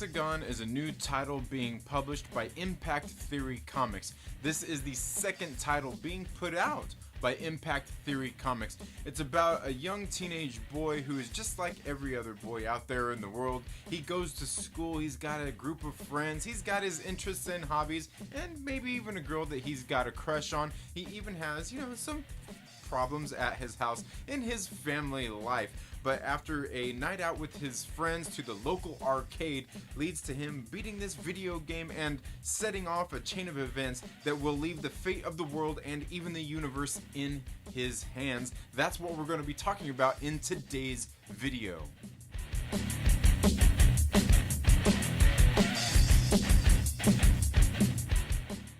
HEXAGON is a new title being published by Impact Theory Comics. This is the second title being put out by Impact Theory Comics. It's about a young teenage boy who is just like every other boy out there in the world. He goes to school, he's got a group of friends, he's got his interests and hobbies, and maybe even a girl that he's got a crush on. He even has, some problems at his house in his family life. But after a night out with his friends to the local arcade leads to him beating this video game and setting off a chain of events that will leave the fate of the world and even the universe in his hands. That's what we're going to be talking about in today's video.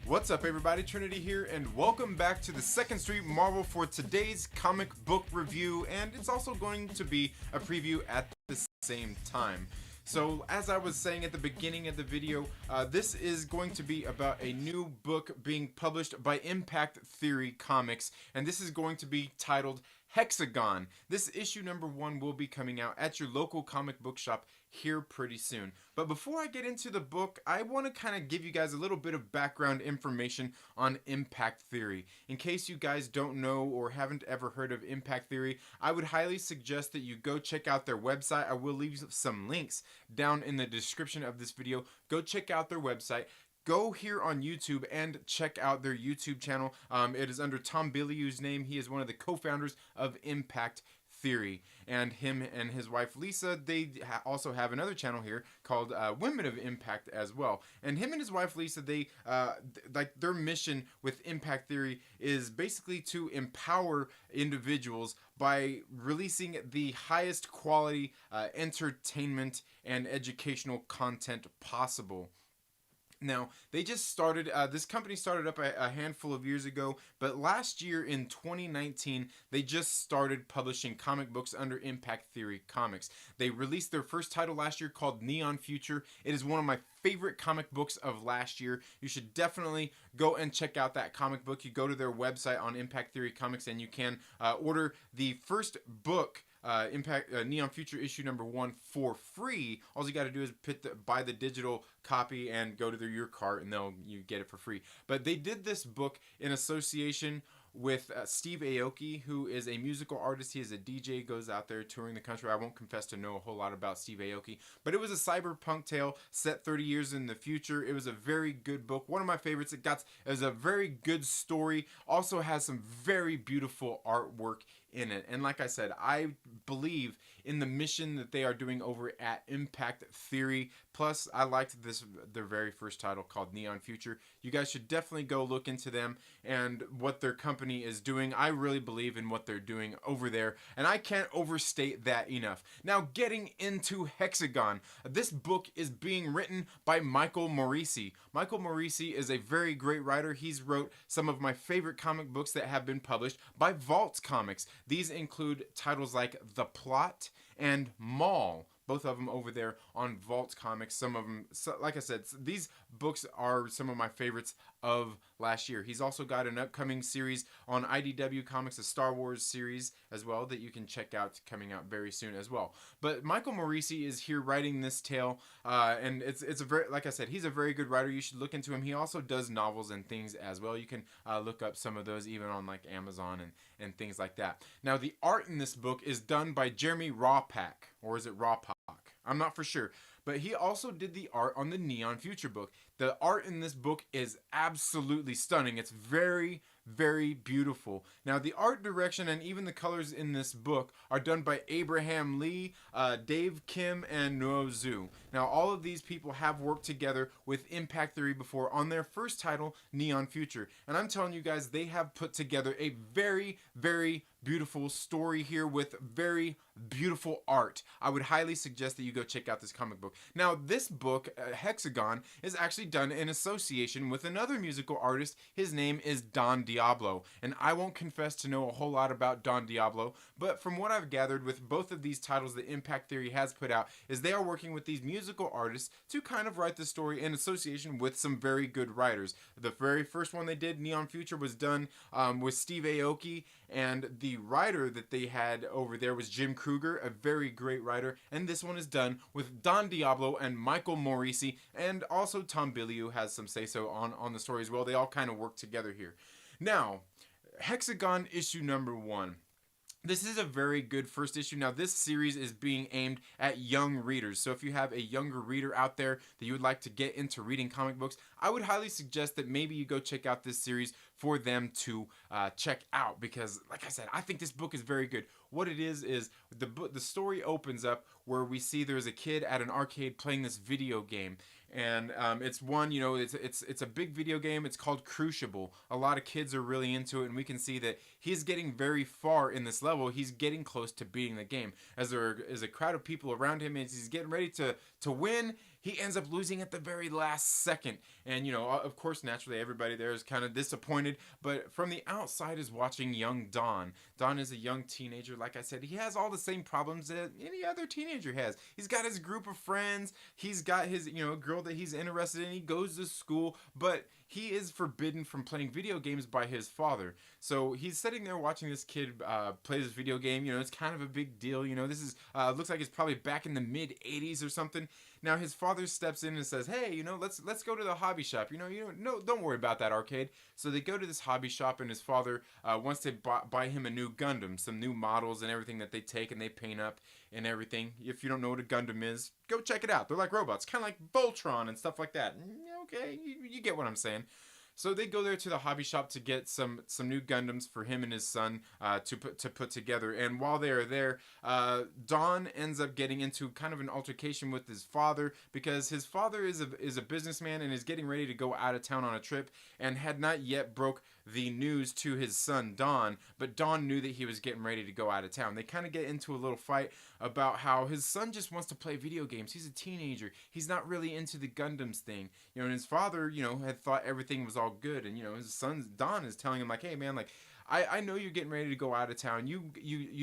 What's up everybody, Trinity here, and welcome back to the Second Street Marvel for today's comic book review, and it's also going to be a preview at the same time. So as I was saying at the beginning of the video, this is going to be about a new book being published by Impact Theory Comics, and this is going to be titled HEXAGON. This issue number 1 will be coming out at your local comic book shop here pretty soon. But before I get into the book, I want to kind of give you guys a little bit of background information on Impact Theory. In case you guys don't know or haven't ever heard of Impact Theory, I would highly suggest that you go check out their website. I will leave some links down in the description of this video. Go check out their website. Go here on YouTube and check out their YouTube channel. It is under Tom Bilyeu's name. He is one of the co-founders of Impact Theory, and him and his wife Lisa, they also have another channel here called Women of Impact as well. And him and his wife Lisa, they like their mission with Impact Theory is basically to empower individuals by releasing the highest quality entertainment and educational content possible. Now, they just started, this company started up a handful of years ago, but last year in 2019, they just started publishing comic books under Impact Theory Comics. They released their first title last year called Neon Future. It is one of my favorite comic books of last year. You should definitely go and check out that comic book. You go to their website on Impact Theory Comics and you can order the first book, Neon Future issue number 1 for free. All you got to do is buy the digital copy and go to your cart, and you get it for free. But they did this book in association with Steve Aoki, who is a musical artist. He is a DJ, goes out there touring the country. I won't confess to know a whole lot about Steve Aoki, but it was a cyberpunk tale set 30 years in the future. It was a very good book, one of my favorites. It was a very good story, also has some very beautiful artwork in it. And like I said, I believe in the mission that they are doing over at Impact Theory. Plus, I liked their very first title called Neon Future. You guys should definitely go look into them and what their company is doing. I really believe in what they're doing over there, and I can't overstate that enough. Now, getting into HEXAGON, this book is being written by Michael Morisi. Michael Morisi is a very great writer. He's wrote some of my favorite comic books that have been published by Vault Comics. These include titles like The Plot and Mall, both of them over there on Vault Comics. Some of them, like I said, these books are some of my favorites of last year. He's also got an upcoming series on IDW Comics, a Star Wars series as well, that you can check out, coming out very soon as well. But Michael Morisi is here writing this tale, and it's a very, like I said, he's a very good writer. You should look into him. He also does novels and things as well. You can look up some of those even on like Amazon and things like that. Now, the art in this book is done by Jeremy Rawpak, or is it Rawpak? I'm not for sure. But he also did the art on the Neon Future book. The art in this book is absolutely stunning. It's very, very beautiful. Now, the art direction and even the colors in this book are done by Abraham Lee, Dave Kim, and Nuo Zhu. Now, all of these people have worked together with Impact Theory before on their first title, Neon Future. And I'm telling you guys, they have put together a very, very beautiful story here with very beautiful art. I would highly suggest that you go check out this comic book. Now, this book, HEXAGON, is actually done in association with another musical artist. His name is Don Diablo, and I won't confess to know a whole lot about Don Diablo, but from what I've gathered with both of these titles that Impact Theory has put out, is they are working with these musical artists to kind of write the story in association with some very good writers. The very first one they did, Neon Future, was done with Steve Aoki, and the the writer that they had over there was Jim Kruger, a very great writer, and this one is done with Don Diablo and Michael Morisi, and also Tom Bilyeu has some say-so on the story as well. They all kind of work together here. Now, Hexagon issue number 1. This is a very good first issue. Now, this series is being aimed at young readers. So if you have a younger reader out there that you would like to get into reading comic books, I would highly suggest that maybe you go check out this series for them to check out. Because, like I said, I think this book is very good. What it is the story opens up where we see there's a kid at an arcade playing this video game. And it's one, you know, it's a big video game. It's called Crucible. A lot of kids are really into it, and we can see that he's getting very far in this level. He's getting close to beating the game. As there is a crowd of people around him, and he's getting ready to win, he ends up losing at the very last second. And, you know, of course, naturally, everybody there is kind of disappointed. But from the outside is watching young Don. Don is a young teenager. Like I said, he has all the same problems that any other teenager has. He's got his group of friends. He's got his, you know, girl that he's interested in. He goes to school, but he is forbidden from playing video games by his father. So he's sitting there watching this kid play this video game. You know, it's kind of a big deal. You know, this is looks like it's probably back in the mid 80s or something. Now his father steps in and says, "Hey, you know, let's go to the hobby shop. You know, no, don't worry about that arcade." So they go to this hobby shop, and his father wants to buy him a new Gundam, some new models and everything that they take and they paint up and everything. If you don't know what a Gundam is, go check it out. They're like robots, kind of like Voltron and stuff like that. Okay, you get what I'm saying. So they go there to the hobby shop to get some new Gundams for him and his son to put together. And while they are there, Don ends up getting into kind of an altercation with his father, because his father is a businessman and is getting ready to go out of town on a trip and had not yet broke the news to his son Don, but Don knew that he was getting ready to go out of town. They kind of get into a little fight about how his son just wants to play video games. He's a teenager. He's not really into the Gundams thing. You know, and his father, you know, had thought everything was all good, and you know, his son Don is telling him like, "Hey man, like I know you're getting ready to go out of town. You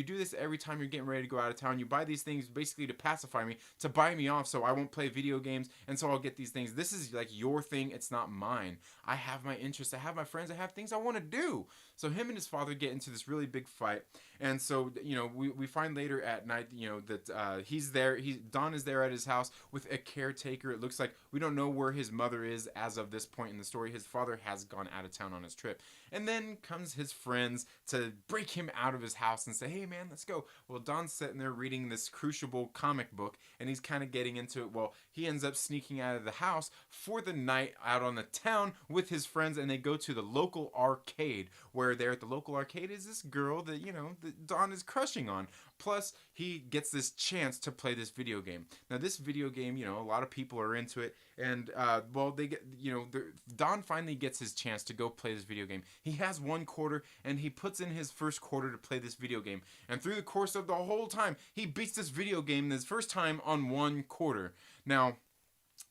do this every time you're getting ready to go out of town. You buy these things basically to pacify me, to buy me off so I won't play video games, and so I'll get these things. This is like your thing. It's not mine. I have my interests. I have my friends. I have things I want to do." So him and his father get into this really big fight. And so, you know, we find later at night, you know, that he's there. Don is there at his house with a caretaker. It looks like we don't know where his mother is as of this point in the story. His father has gone out of town on his trip. And then comes his friends to break him out of his house and say, "Hey man, let's go." Well, Don's sitting there reading this Crucible comic book, and he's kind of getting into it. Well, he ends up sneaking out of the house for the night out on the town with his friends, and they go to the local arcade, where there at the local arcade is this girl that, you know, that Don is crushing on. Plus, he gets this chance to play this video game. Now, this video game, you know, a lot of people are into it, and well, they get, you know, Don finally gets his chance to go play this video game. He has one quarter, and he puts in his first quarter to play this video game. And through the course of the whole time, he beats this video game this first time on one quarter. Now,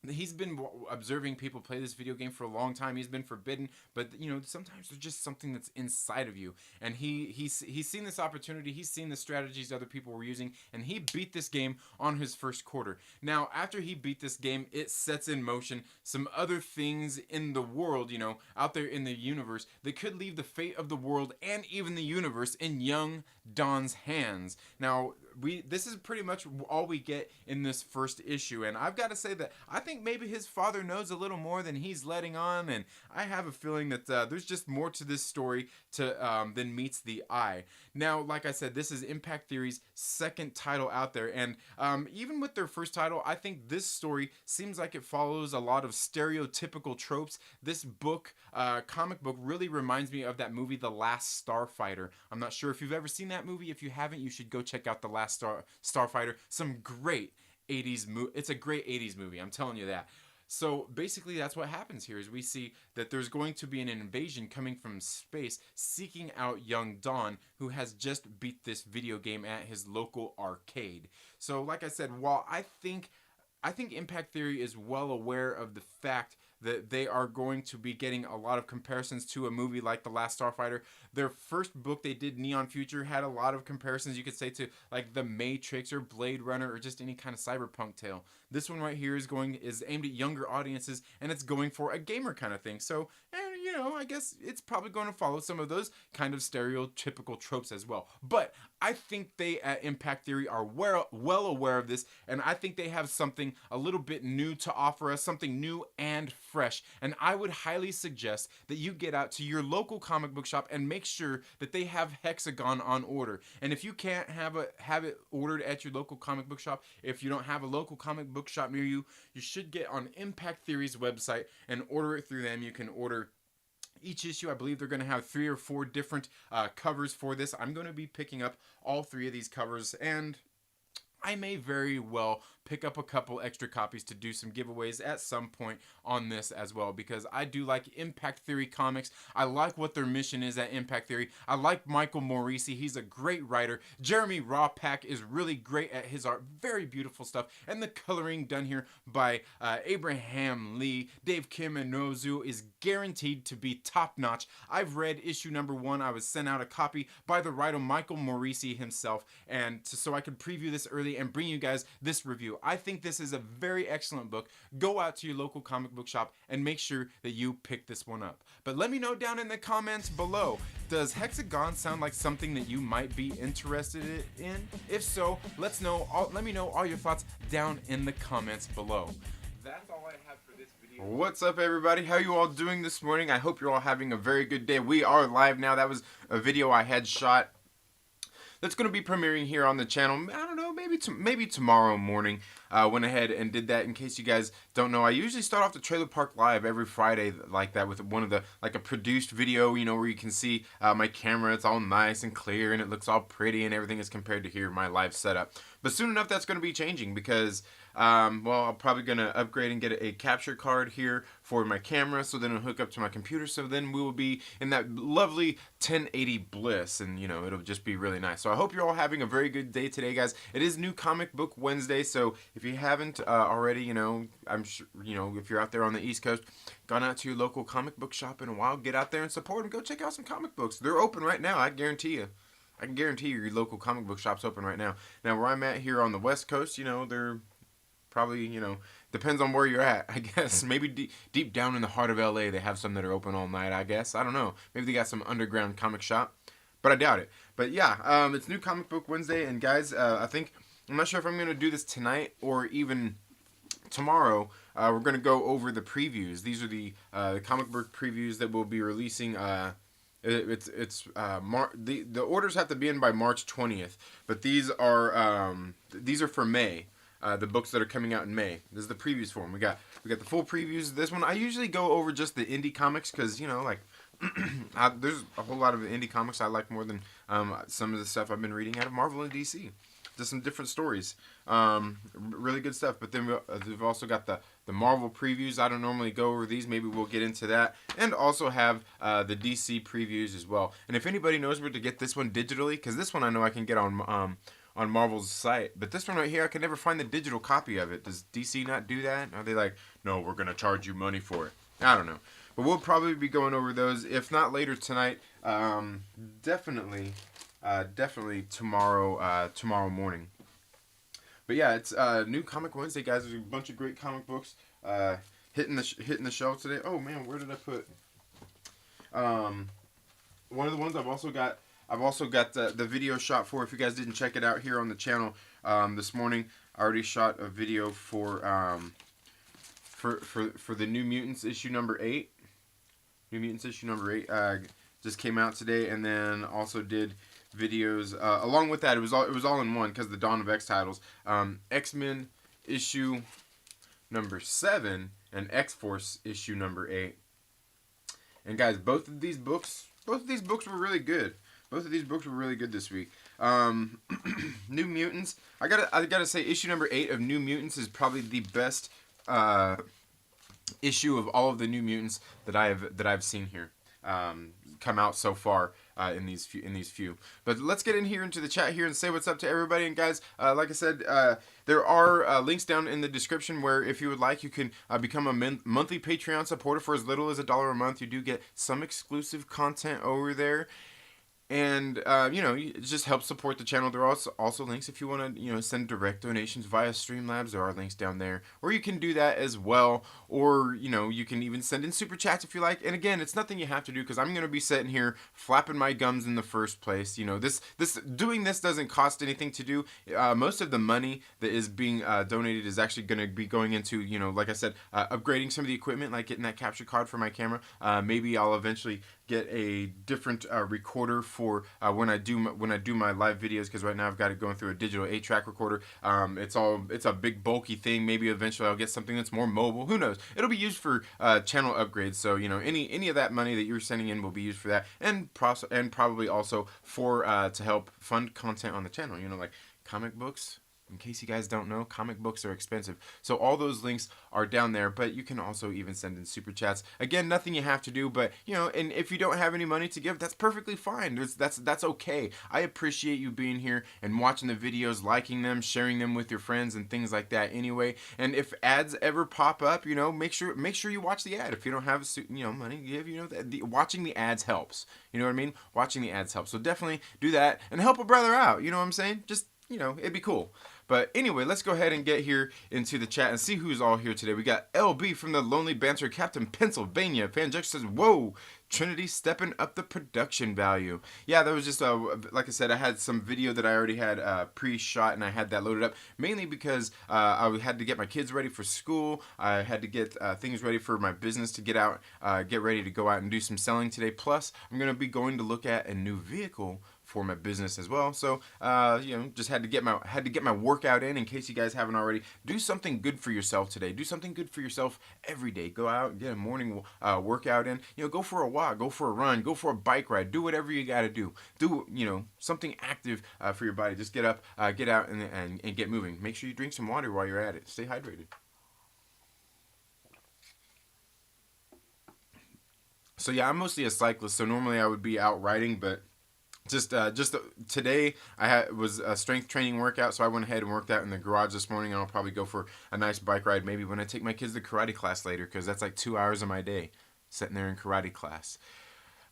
he's been observing people play this video game for a long time. He's been forbidden, but you know, sometimes there's just something that's inside of you. And he's seen this opportunity. He's seen the strategies other people were using, and he beat this game on his first quarter. Now, after he beat this game, it sets in motion some other things in the world, you know, out there in the universe that could leave the fate of the world and even the universe in young Don's hands. Now, this is pretty much all we get in this first issue, and I've got to say that I think maybe his father knows a little more than he's letting on, and I have a feeling that there's just more to this story than meets the eye. Now, like I said, this is Impact Theory's second title out there, and even with their first title, I think this story seems like it follows a lot of stereotypical tropes. This book, comic book, really reminds me of that movie, The Last Starfighter. I'm not sure if you've ever seen that movie. If you haven't, you should go check out The Last Starfighter. Some great 80s movie. It's a great 80s movie, I'm telling you that. So basically that's what happens here, is we see that there's going to be an invasion coming from space seeking out young Don, who has just beat this video game at his local arcade. So like I said, while I think Impact Theory is well aware of the fact that they are going to be getting a lot of comparisons to a movie like The Last Starfighter. Their first book they did, Neon Future, had a lot of comparisons, you could say, to like The Matrix or Blade Runner or just any kind of cyberpunk tale. This one right here is aimed at younger audiences, and it's going for a gamer kind of thing. So, you you know, I guess it's probably going to follow some of those kind of stereotypical tropes as well. But I think they at Impact Theory are well aware of this, and I think they have something a little bit new to offer us, something new and fresh. And I would highly suggest that you get out to your local comic book shop and make sure that they have Hexagon on order. And if you can't have it ordered at your local comic book shop, if you don't have a local comic book shop near you, you should get on Impact Theory's website and order it through them. You can order each issue. I believe they're going to have 3 or 4 different covers for this. I'm going to be picking up all 3 of these covers, and I may very well pick up a couple extra copies to do some giveaways at some point on this as well, because I do like Impact Theory comics. I like what their mission is at Impact Theory. I like Michael Morisi. He's a great writer. Jeremy Rawpack is really great at his art. Very beautiful stuff. And the coloring done here by Abraham Lee. Dave Kiminozu is guaranteed to be top notch. I've read issue number 1. I was sent out a copy by the writer Michael Morisi himself, and so I could preview this early and bring you guys this review. I think this is a very excellent book. Go out to your local comic book shop and make sure that you pick this one up. But let me know down in the comments below, does Hexagon sound like something that you might be interested in? If so, let me know all your thoughts down in the comments below. That's all I have for this video. What's up, everybody? How you all doing this morning? I hope you're all having a very good day. We are live now. That was a video I had shot that's going to be premiering here on the channel. I don't know, maybe tomorrow morning. Went ahead and did that. In case you guys don't know, I usually start off the Trailer Park Live every Friday like that, with one of the, like a produced video, you know, where you can see my camera. It's all nice and clear and it looks all pretty and everything, as compared to here, my live setup. But soon enough, that's going to be changing, because well, I'm probably going to upgrade and get a capture card here for my camera, so then it'll hook up to my computer, so then we will be in that lovely 1080 bliss, and you know, it'll just be really nice. So I hope you're all having a very good day today, guys. It is New Comic Book Wednesday, so if you haven't already, you know, I'm sure, you know, if you're out there on the East Coast, gone out to your local comic book shop in a while, get out there and support them. Go check out some comic books. They're open right now, I guarantee you. I can guarantee you your local comic book shop's open right now. Now, where I'm at here on the West Coast, you know, they're probably, you know, depends on where you're at, I guess. Maybe deep down in the heart of LA, they have some that are open all night, I guess. I don't know. Maybe they got some underground comic shop, but I doubt it. But yeah, it's New Comic Book Wednesday, and guys, I'm not sure if I'm going to do this tonight or even tomorrow. We're going to go over the previews. These are the comic book previews that we'll be releasing. The orders have to be in by March 20th, but these are for May. The books that are coming out in May. This is the previews for them. We got the full previews. This one, I usually go over just the indie comics, because, you know, like there's a whole lot of indie comics I like more than some of the stuff I've been reading out of Marvel and DC. Just some different stories. Really good stuff. But then we've also got the Marvel previews. I don't normally go over these. Maybe we'll get into that. And also have the DC previews as well. And if anybody knows where to get this one digitally, because this one I know I can get on Marvel's site, but this one right here, I can never find the digital copy of it. Does DC not do that? Are they like, no, we're going to charge you money for it? I don't know. But we'll probably be going over those, if not later tonight, definitely tomorrow morning. But yeah, it's New Comic Wednesday, guys. There's a bunch of great comic books hitting the shelves today. Oh man, where did I put one of the ones I've also got the video shot for. If you guys didn't check it out here on the channel this morning, I already shot a video for the New Mutants issue number 8. New Mutants issue number 8 just came out today, and then also did videos along with that. It was all in one, because the Dawn of X titles, X-Men issue number 7 and X-Force issue number 8. And guys, both of these books were really good. Both of these books were really good this week. New Mutants, I gotta say, issue number 8 of New Mutants is probably the best issue of all of the New Mutants that I've seen here come out so far in these few. But let's get in here into the chat here and say what's up to everybody. And guys, like I said, there are links down in the description where, if you would like, you can become a monthly Patreon supporter for as little as $1 a month. You do get some exclusive content over there. And it just helps support the channel. There are also links if you want to send direct donations via Streamlabs. There are links down there, or you can do that as well. Or you can even send in super chats if you like. And again, it's nothing you have to do, because I'm going to be sitting here flapping my gums in the first place. Doing this doesn't cost anything to do. Most of the money that is being donated is actually going to be going into like I said, upgrading some of the equipment, like getting that capture card for my camera. Maybe I'll eventually get a different recorder for when I do my live videos, because right now I've got it going through a digital 8-track recorder. It's a big bulky thing. Maybe eventually I'll get something that's more mobile. Who knows? It'll be used for channel upgrades. So any of that money that you're sending in will be used for that, and probably also for to help fund content on the channel. Like comic books. In case you guys don't know, comic books are expensive. So all those links are down there, but you can also even send in super chats. Again, nothing you have to do, but and if you don't have any money to give, that's perfectly fine. That's okay. I appreciate you being here and watching the videos, liking them, sharing them with your friends and things like that anyway. And if ads ever pop up, make sure you watch the ad. If you don't have money to give, watching the ads helps. You know what I mean? Watching the ads helps. So definitely do that and help a brother out. You know what I'm saying? Just it'd be cool. But anyway, let's go ahead and get here into the chat and see who's all here today. We got LB from the Lonely Banter, Captain Pennsylvania. FanJack says, whoa, Trinity stepping up the production value. Yeah, that was just, like I said, I had some video that I already had pre-shot, and I had that loaded up, mainly because I had to get my kids ready for school. I had to get things ready for my business to get ready to go out and do some selling today. Plus, I'm going to be going to look at a new vehicle for my business as well. So just had to get my workout in case you guys haven't already. Do something good for yourself today. Do something good for yourself every day. Go out and get a morning workout in. Go for a walk, go for a run, go for a bike ride. Do whatever you got to do. Do something active for your body. Just get up, get out and get moving. Make sure you drink some water while you're at it. Stay hydrated. So yeah, I'm mostly a cyclist, so normally I would be out riding, but just today I was a strength training workout, so I went ahead and worked out in the garage this morning, and I'll probably go for a nice bike ride maybe when I take my kids to karate class later, because that's like 2 hours of my day sitting there in karate class.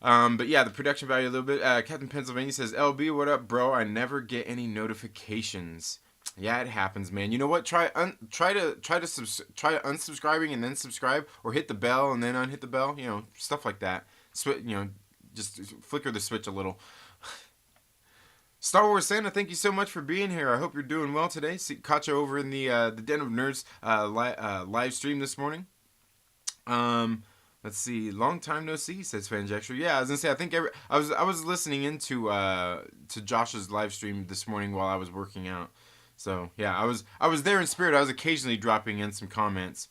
But yeah, the production value a little bit. Captain Pennsylvania says, LB, what up, bro? I never get any notifications. Yeah, it happens, man. You know what? Try unsubscribing and then subscribe, or hit the bell and then unhit the bell. Stuff like that. Just flicker the switch a little. Star Wars Santa, thank you so much for being here. I hope you're doing well today. Caught you over in the Den of Nerds live stream this morning. Let's see. Long time no see, says FanJack. Yeah, I was gonna say, I think I was listening into to Josh's live stream this morning while I was working out. So yeah, I was there in spirit. I was occasionally dropping in some comments.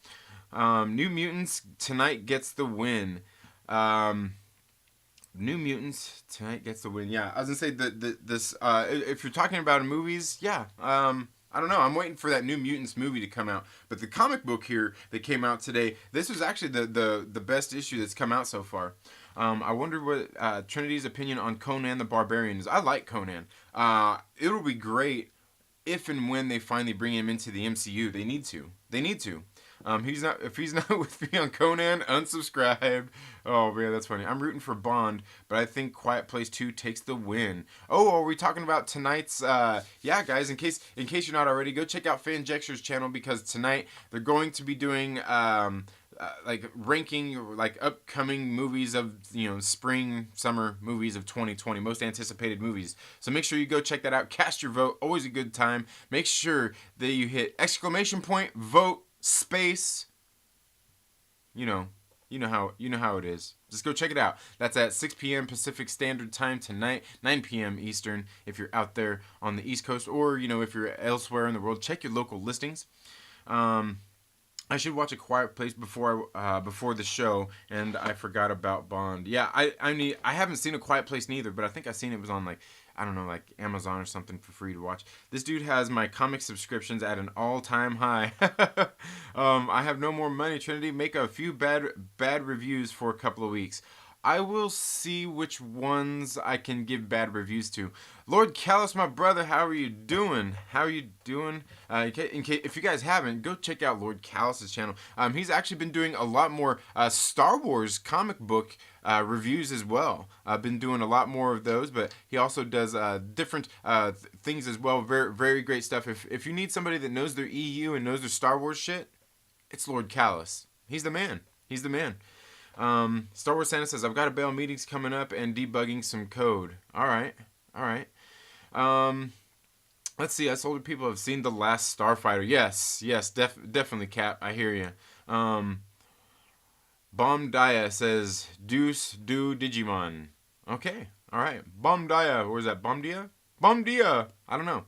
New Mutants tonight gets the win. New Mutants tonight gets the win. Yeah, I was gonna say this. If you're talking about movies, yeah. I don't know. I'm waiting for that New Mutants movie to come out. But the comic book here that came out today, this was actually the best issue that's come out so far. I wonder what Trinity's opinion on Conan the Barbarian is. I like Conan. It'll be great if and when they finally bring him into the MCU. They need to. If he's not with me on Conan, unsubscribe. Oh man, that's funny. I'm rooting for Bond, but I think Quiet Place 2 takes the win. Oh, are we talking about tonight's yeah, guys, in case you're not already, go check out FanJexter's channel, because tonight they're going to be doing like ranking like upcoming movies of spring summer movies of 2020, most anticipated movies. So make sure you go check that out. Cast your vote. Always a good time. Make sure that you hit ! Vote space. You know how it is. Just go check it out. That's at 6 p.m. Pacific Standard Time tonight, 9 p.m. Eastern if you're out there on the East Coast, or if you're elsewhere in the world. Check your local listings. I should watch A Quiet Place before the show, and I forgot about Bond. Yeah, I haven't seen A Quiet Place neither, but I think I seen it was on like Amazon or something for free to watch. This dude has my comic subscriptions at an all-time high. I have no more money. Trinity, make a few bad reviews for a couple of weeks. I will see which ones I can give bad reviews to. Lord Callus, my brother, how are you doing? How are you doing? If you guys haven't, go check out Lord Callus's channel. He's actually been doing a lot more Star Wars comic book reviews as well. I've been doing a lot more of those, but he also does different things as well. Very, very great stuff. If you need somebody that knows their EU and knows their Star Wars shit, it's Lord Callus. He's the man. He's the man. Star Wars Santa says, I've got a bail meetings coming up and debugging some code. Alright. Alright. Let's see. Us older people have seen The Last Starfighter. Yes. Yes. Definitely, Cap. I hear you. Bomb Dia says, Deuce do Digimon. Okay. Alright. Bomb Dia. Where's that? Bomb Dia? Bomb Dia. I don't know.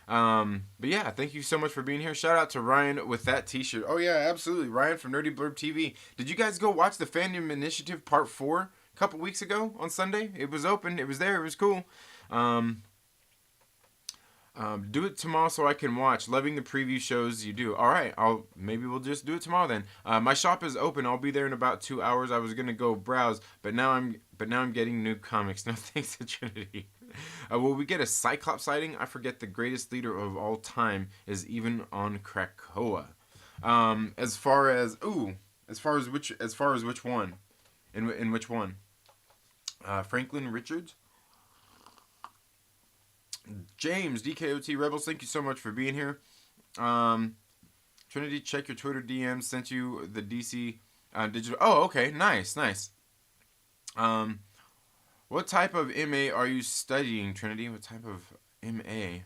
But yeah, thank you so much for being here. Shout out to Ryan with that t-shirt. Oh yeah, absolutely. Ryan from Nerdy Blurb TV. Did you guys go watch the Fandom Initiative Part 4 a couple weeks ago on Sunday? It was open. It was there. It was cool. Do it tomorrow so I can watch. Loving the preview shows you do. All right, maybe we'll just do it tomorrow then. My shop is open. I'll be there in about 2 hours. I was gonna go browse, but now I'm getting new comics. No thanks to Trinity. Will we get a Cyclops sighting? I forget the greatest leader of all time is even on Krakoa. As far as which one? In which one? Franklin Richards? James, DKOT Rebels, thank you so much for being here. Trinity, check your Twitter DMs. Sent you the DC digital. Oh, okay, nice. What type of MA are you studying, Trinity? What type of MA?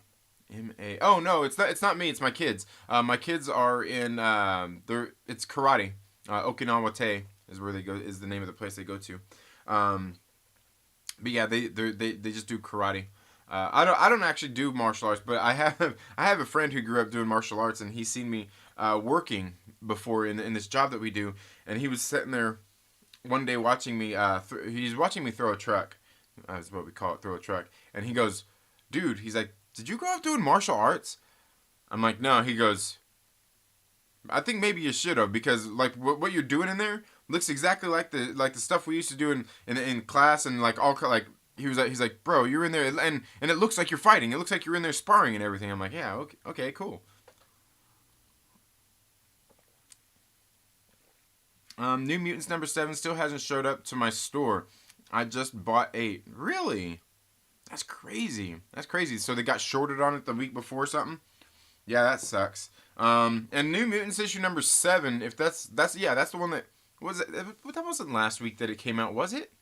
Oh no, it's not me. It's my kids. My kids are in. It's karate. Okinawa Te is where they go. Is the name of the place they go to. But yeah, they just do karate. I don't actually do martial arts, but I have a friend who grew up doing martial arts, and he's seen me working before in this job that we do, and he was sitting there one day watching me. He's watching me throw a truck. That's what we call it, throw a truck. And he goes, "Dude," he's like, "Did you grow up doing martial arts?" I'm like, "No." He goes, "I think maybe you should have, because like what you're doing in there looks exactly like the stuff we used to do in class, and like all like." He's like, "Bro, you're in there, and it looks like you're fighting. It looks like you're in there sparring and everything." I'm like, "Yeah, okay, cool." New Mutants #7 still hasn't showed up to my store. I just bought 8. Really? That's crazy. That's crazy. So they got shorted on it the week before or something? Yeah, that sucks. And New Mutants issue #7, if that's the one that was it. That wasn't last week that it came out, was it?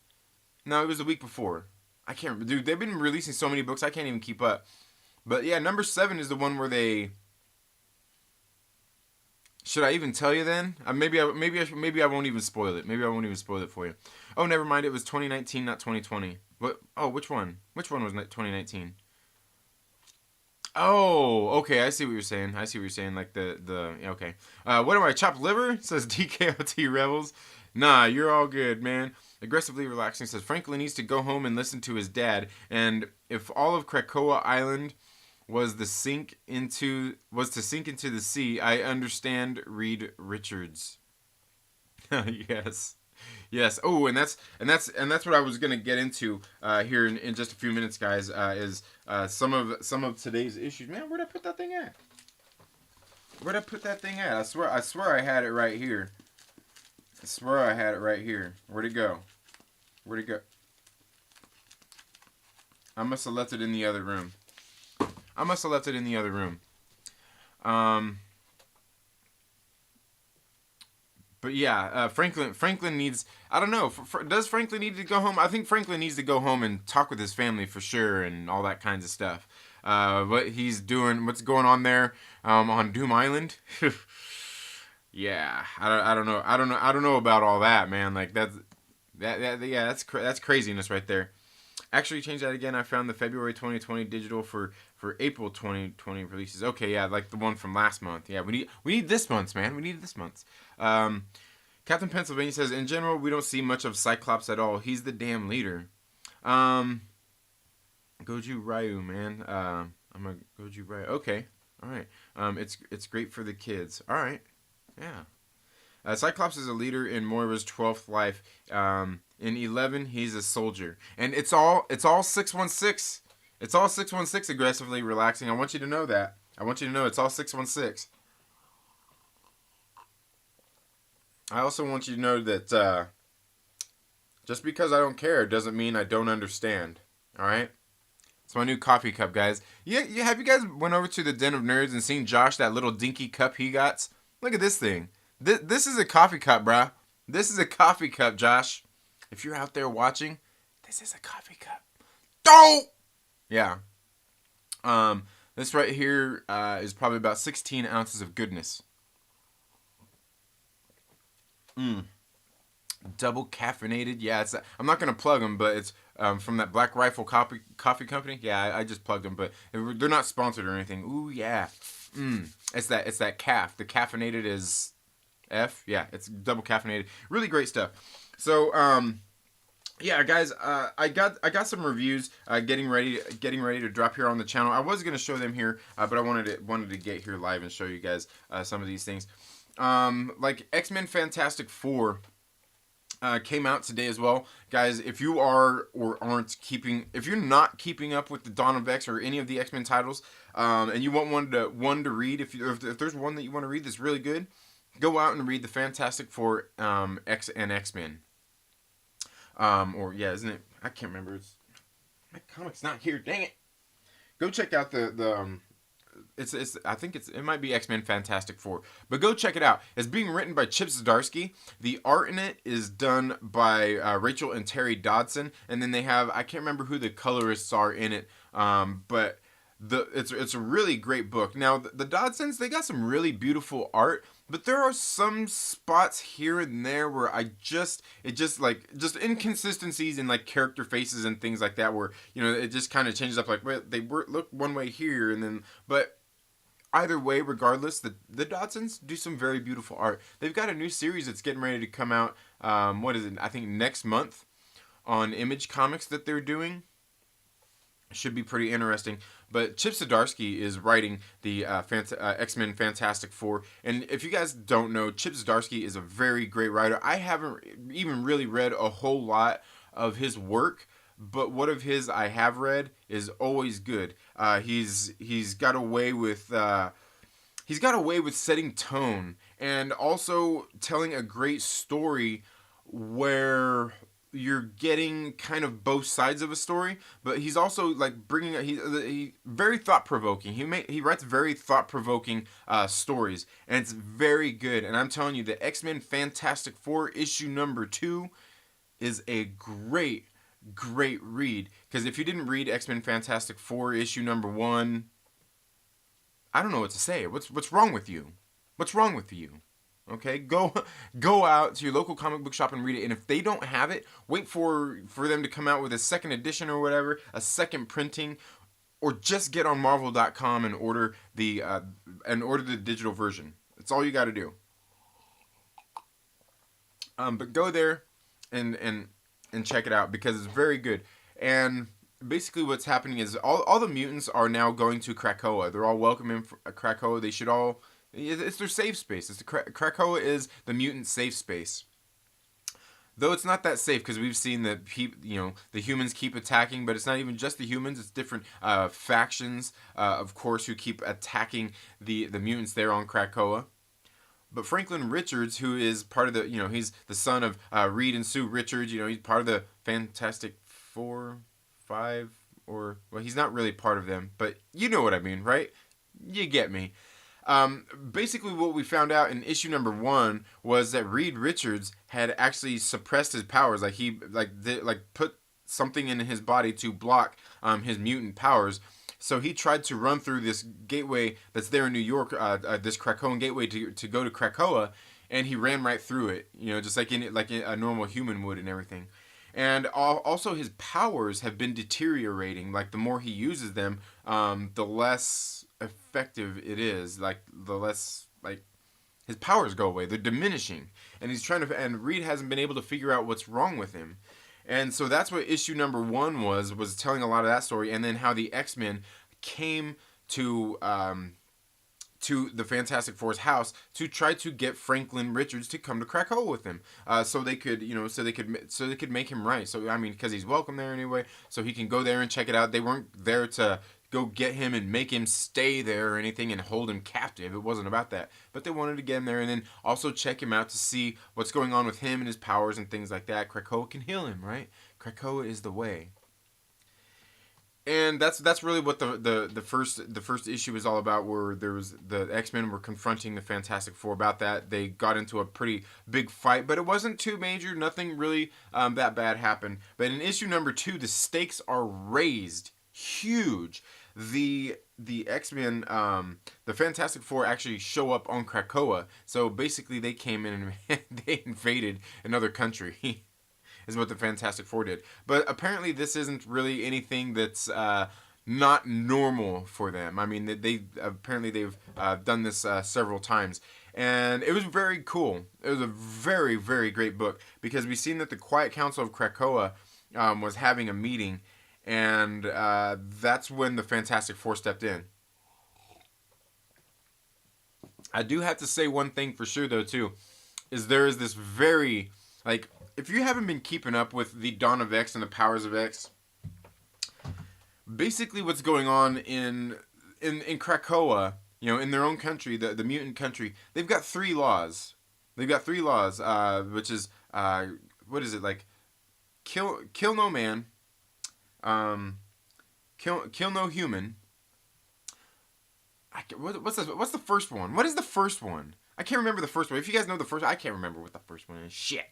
No, it was the week before. I can't remember. Dude, they've been releasing so many books, I can't even keep up. But yeah, #7 is the one where they... Should I even tell you then? Maybe I won't even spoil it. Maybe I won't even spoil it for you. Oh, never mind. It was 2019, not 2020. What? Oh, which one? Which one was 2019? Oh, okay. I see what you're saying. Like okay. What am I? Chopped liver? Says DKOT Rebels. Nah, you're all good, man. Aggressively relaxing says Franklin needs to go home and listen to his dad. And if all of Krakoa Island was to sink into the sea, I understand. Reed Richards. Yes. Oh, and that's what I was gonna get into here in just a few minutes, guys. Is some of today's issues. Man, where'd I put that thing at? I swear I had it right here. Where'd it go? I must have left it in the other room. But yeah, Franklin needs. I don't know. Does Franklin need to go home? I think Franklin needs to go home and talk with his family for sure, and all that kinds of stuff. What he's doing, what's going on there, on Doom Island. Yeah, I don't know about all that, man. Like that's craziness right there. Actually, change that again. I found the February 2020 digital for April 2020 releases. Okay, yeah, like the one from last month. Yeah, we need this month's, man. We need this month's. Captain Pennsylvania says, in general, we don't see much of Cyclops at all. He's the damn leader. Goju Ryu, man. I'm a Goju Ryu. Okay, all right. It's great for the kids. All right, yeah. Cyclops is a leader in Moira's 12th life. In 11, he's a soldier, and it's all 616. It's all 616 aggressively relaxing. I want you to know that. I want you to know it's all 616. I also want you to know that just because I don't care doesn't mean I don't understand. All right. It's my new coffee cup, guys. Yeah, have you guys went over to the Den of Nerds and seen Josh, that little dinky cup he got? Look at this thing. This is a coffee cup, bruh. This is a coffee cup, Josh. If you're out there watching, this is a coffee cup. Don't! Yeah. This right here is probably about 16 ounces of goodness. Double caffeinated. Yeah, it's. I'm not gonna plug them, but it's from that Black Rifle Coffee Company. Yeah, I just plugged them, but they're not sponsored or anything. Ooh yeah. It's that calf. The caffeinated is F. Yeah, it's double caffeinated. Really great stuff. So yeah, guys, I got some reviews getting ready to drop here on the channel. I was gonna show them here, but I wanted to get here live and show you guys some of these things. Like X-Men Fantastic Four came out today as well, guys. If you are or aren't if you're not keeping up with the Dawn of X or any of the X-Men titles, and you want one to read, if there's one that you want to read that's really good, go out and read the Fantastic Four X and X-Men. Or yeah, isn't it? I can't remember. My comic's not here. Dang it! Go check out it might be X-Men Fantastic Four, but go check it out. It's being written by Chip Zdarsky. The art in it is done by Rachel and Terry Dodson, and then they have, I can't remember who the colorists are in it, but it's a really great book. Now the Dodsons, they got some really beautiful art, but there are some spots here and there where just inconsistencies in like character faces and things like that, where it just kind of changes up. Like, well, they look one way here, and then but either way, regardless, the Dodsons do some very beautiful art. They've got a new series that's getting ready to come out. What is it? I think next month on Image Comics that they're doing. Should be pretty interesting. But Chip Zdarsky is writing the X-Men Fantastic Four. And if you guys don't know, Chip Zdarsky is a very great writer. I haven't even really read a whole lot of his work, but what of his I have read is always good. He's got a way with setting tone and also telling a great story where you're getting kind of both sides of a story, but he's also like he very thought-provoking. He writes very thought-provoking stories, and it's very good. And I'm telling you, the X-Men Fantastic Four issue number 2 is a great read. Because if you didn't read X-Men Fantastic Four issue number 1, I don't know what to say. What's wrong with you? What's wrong with you? Okay, go out to your local comic book shop and read it. And if they don't have it, wait for them to come out with a second edition or whatever, a second printing, or just get on Marvel.com and order the digital version. That's all you got to do. But go there and check it out, because it's very good. And basically what's happening is all the mutants are now going to Krakoa. They're all welcome in Krakoa. They should all... It's their safe space. Krakoa is the mutant safe space. Though it's not that safe, because we've seen that the humans keep attacking, but it's not even just the humans. It's different factions, of course, who keep attacking the mutants there on Krakoa. But Franklin Richards, who is part of he's the son of Reed and Sue Richards. He's part of the Fantastic Four, 5, or well, he's not really part of them, but you know what I mean, right? You get me. Basically what we found out in issue number 1 was that Reed Richards had actually suppressed his powers. Like he put something in his body to block his mutant powers. So he tried to run through this gateway that's there in New York, this Krakoan gateway to go to Krakoa, and he ran right through it. Just like a normal human would and everything. And also his powers have been deteriorating. Like the more he uses them, the less effective it is. Like the less his powers go away. They're diminishing, and and Reed hasn't been able to figure out what's wrong with him. And so that's what issue number 1 was telling a lot of that story, and then how the X-Men came to to the Fantastic Four's house to try to get Franklin Richards to come to Krakoa with him, so they could, so they could make him right. So I mean, because he's welcome there anyway, so he can go there and check it out. They weren't there to go get him and make him stay there or anything and hold him captive. It wasn't about that. But they wanted to get him there and then also check him out to see what's going on with him and his powers and things like that. Krakoa can heal him, right? Krakoa is the way. And that's really what the first issue is all about, where there was the X-Men were confronting the Fantastic Four about that. They got into a pretty big fight, but it wasn't too major. Nothing really that bad happened. But in issue number 2, the stakes are raised huge. The X-Men, the Fantastic Four actually show up on Krakoa. So basically they came in and they invaded another country. Is what the Fantastic Four did. But apparently this isn't really anything that's not normal for them. I mean, they've done this several times. And it was very cool. It was a very, very great book, because we've seen that the Quiet Council of Krakoa was having a meeting, and that's when the Fantastic Four stepped in. I do have to say one thing for sure, though, too, is there is this very, like, if you haven't been keeping up with the Dawn of X and the Powers of X, basically what's going on in Krakoa, in their own country, the mutant country, they've got 3 laws. They've got 3 laws, which is, what is it, like, kill no man, kill no human. What's the first one? What is the first one? I can't remember the first one. If you guys know the first one, I can't remember what the first one is. Shit.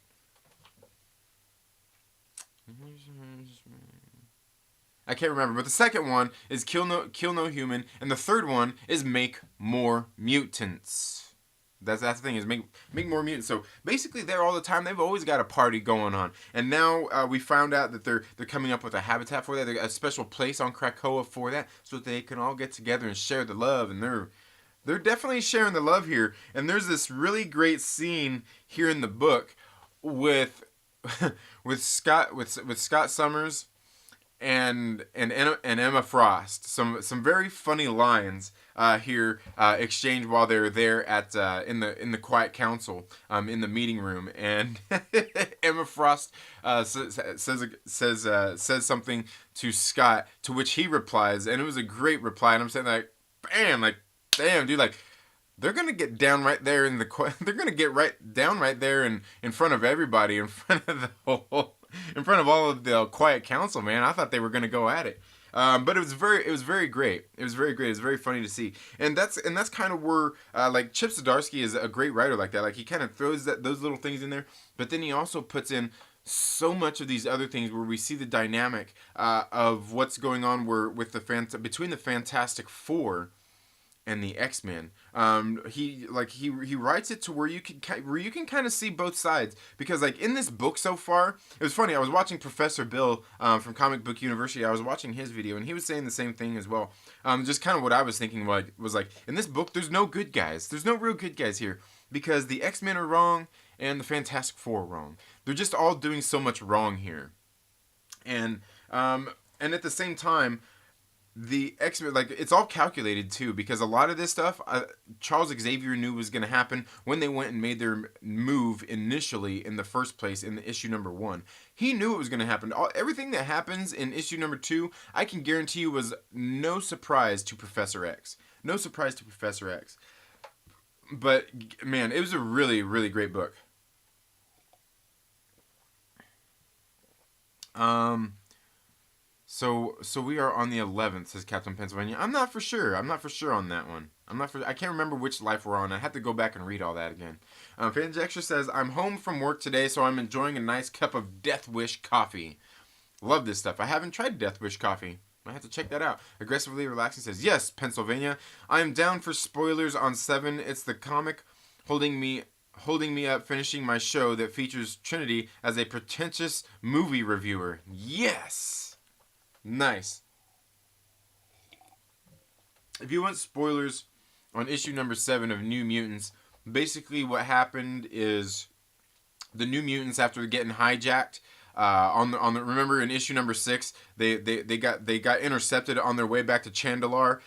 I can't remember, but the second one is kill no human, and the third one is make more mutants. That's the thing, is make more mutants. So basically, there all the time. They've always got a party going on, and now we found out that they're coming up with a habitat for that, a special place on Krakoa for that, so that they can all get together and share the love. And they're definitely sharing the love here. And there's this really great scene here in the book with with Scott Summers and Emma Frost. Some very funny lines here exchanged while they're there at in the Quiet Council in the meeting room, and Emma Frost says something to Scott, to which he replies, and it was a great reply. And I'm saying, like, bam, like, damn, dude, like, they're gonna get down right there they're gonna get down right there in front of everybody, in front of all of the Quiet Council, man. I thought they were gonna go at it, but it was very great. It was very great. It was very funny to see, and that's kind of where like Chip Zdarsky is a great writer like that. Like, he kind of throws those little things in there, but then he also puts in so much of these other things where we see the dynamic of what's going on between the Fantastic Four and the X-Men. He writes it to where you can kind of see both sides, because, like, in this book so far, it was funny. I was watching Professor Bill from Comic Book University. I was watching his video, and he was saying the same thing as well. Just kind of what I was thinking was like, in this book, there's no good guys. There's no real good guys here, because the X-Men are wrong and the Fantastic Four are wrong. They're just all doing so much wrong here, and at the same time, the X-Men, like, it's all calculated too, because a lot of this stuff Charles Xavier knew was going to happen when they went and made their move initially in the first place in the issue number 1. He knew it was going to happen. Everything that happens in issue number 2, I can guarantee you, was no surprise to Professor X. No surprise to Professor X. But man, it was a really, really great book. So we are on the 11th, says Captain Pennsylvania. I'm not for sure. I'm not for sure on that one. I can't remember which life we're on. I have to go back and read all that again. Fans Extra says, I'm home from work today, so I'm enjoying a nice cup of Death Wish coffee. Love this stuff. I haven't tried Death Wish coffee. I have to check that out. Aggressively Relaxing says, yes, Pennsylvania. I am down for spoilers on 7. It's the comic holding me up, finishing my show that features Trinity as a pretentious movie reviewer. Yes! Nice. If you want spoilers on issue number 7 of New Mutants, basically what happened is the New Mutants, after getting hijacked on the remember in issue number 6 they got intercepted on their way back to Chandalar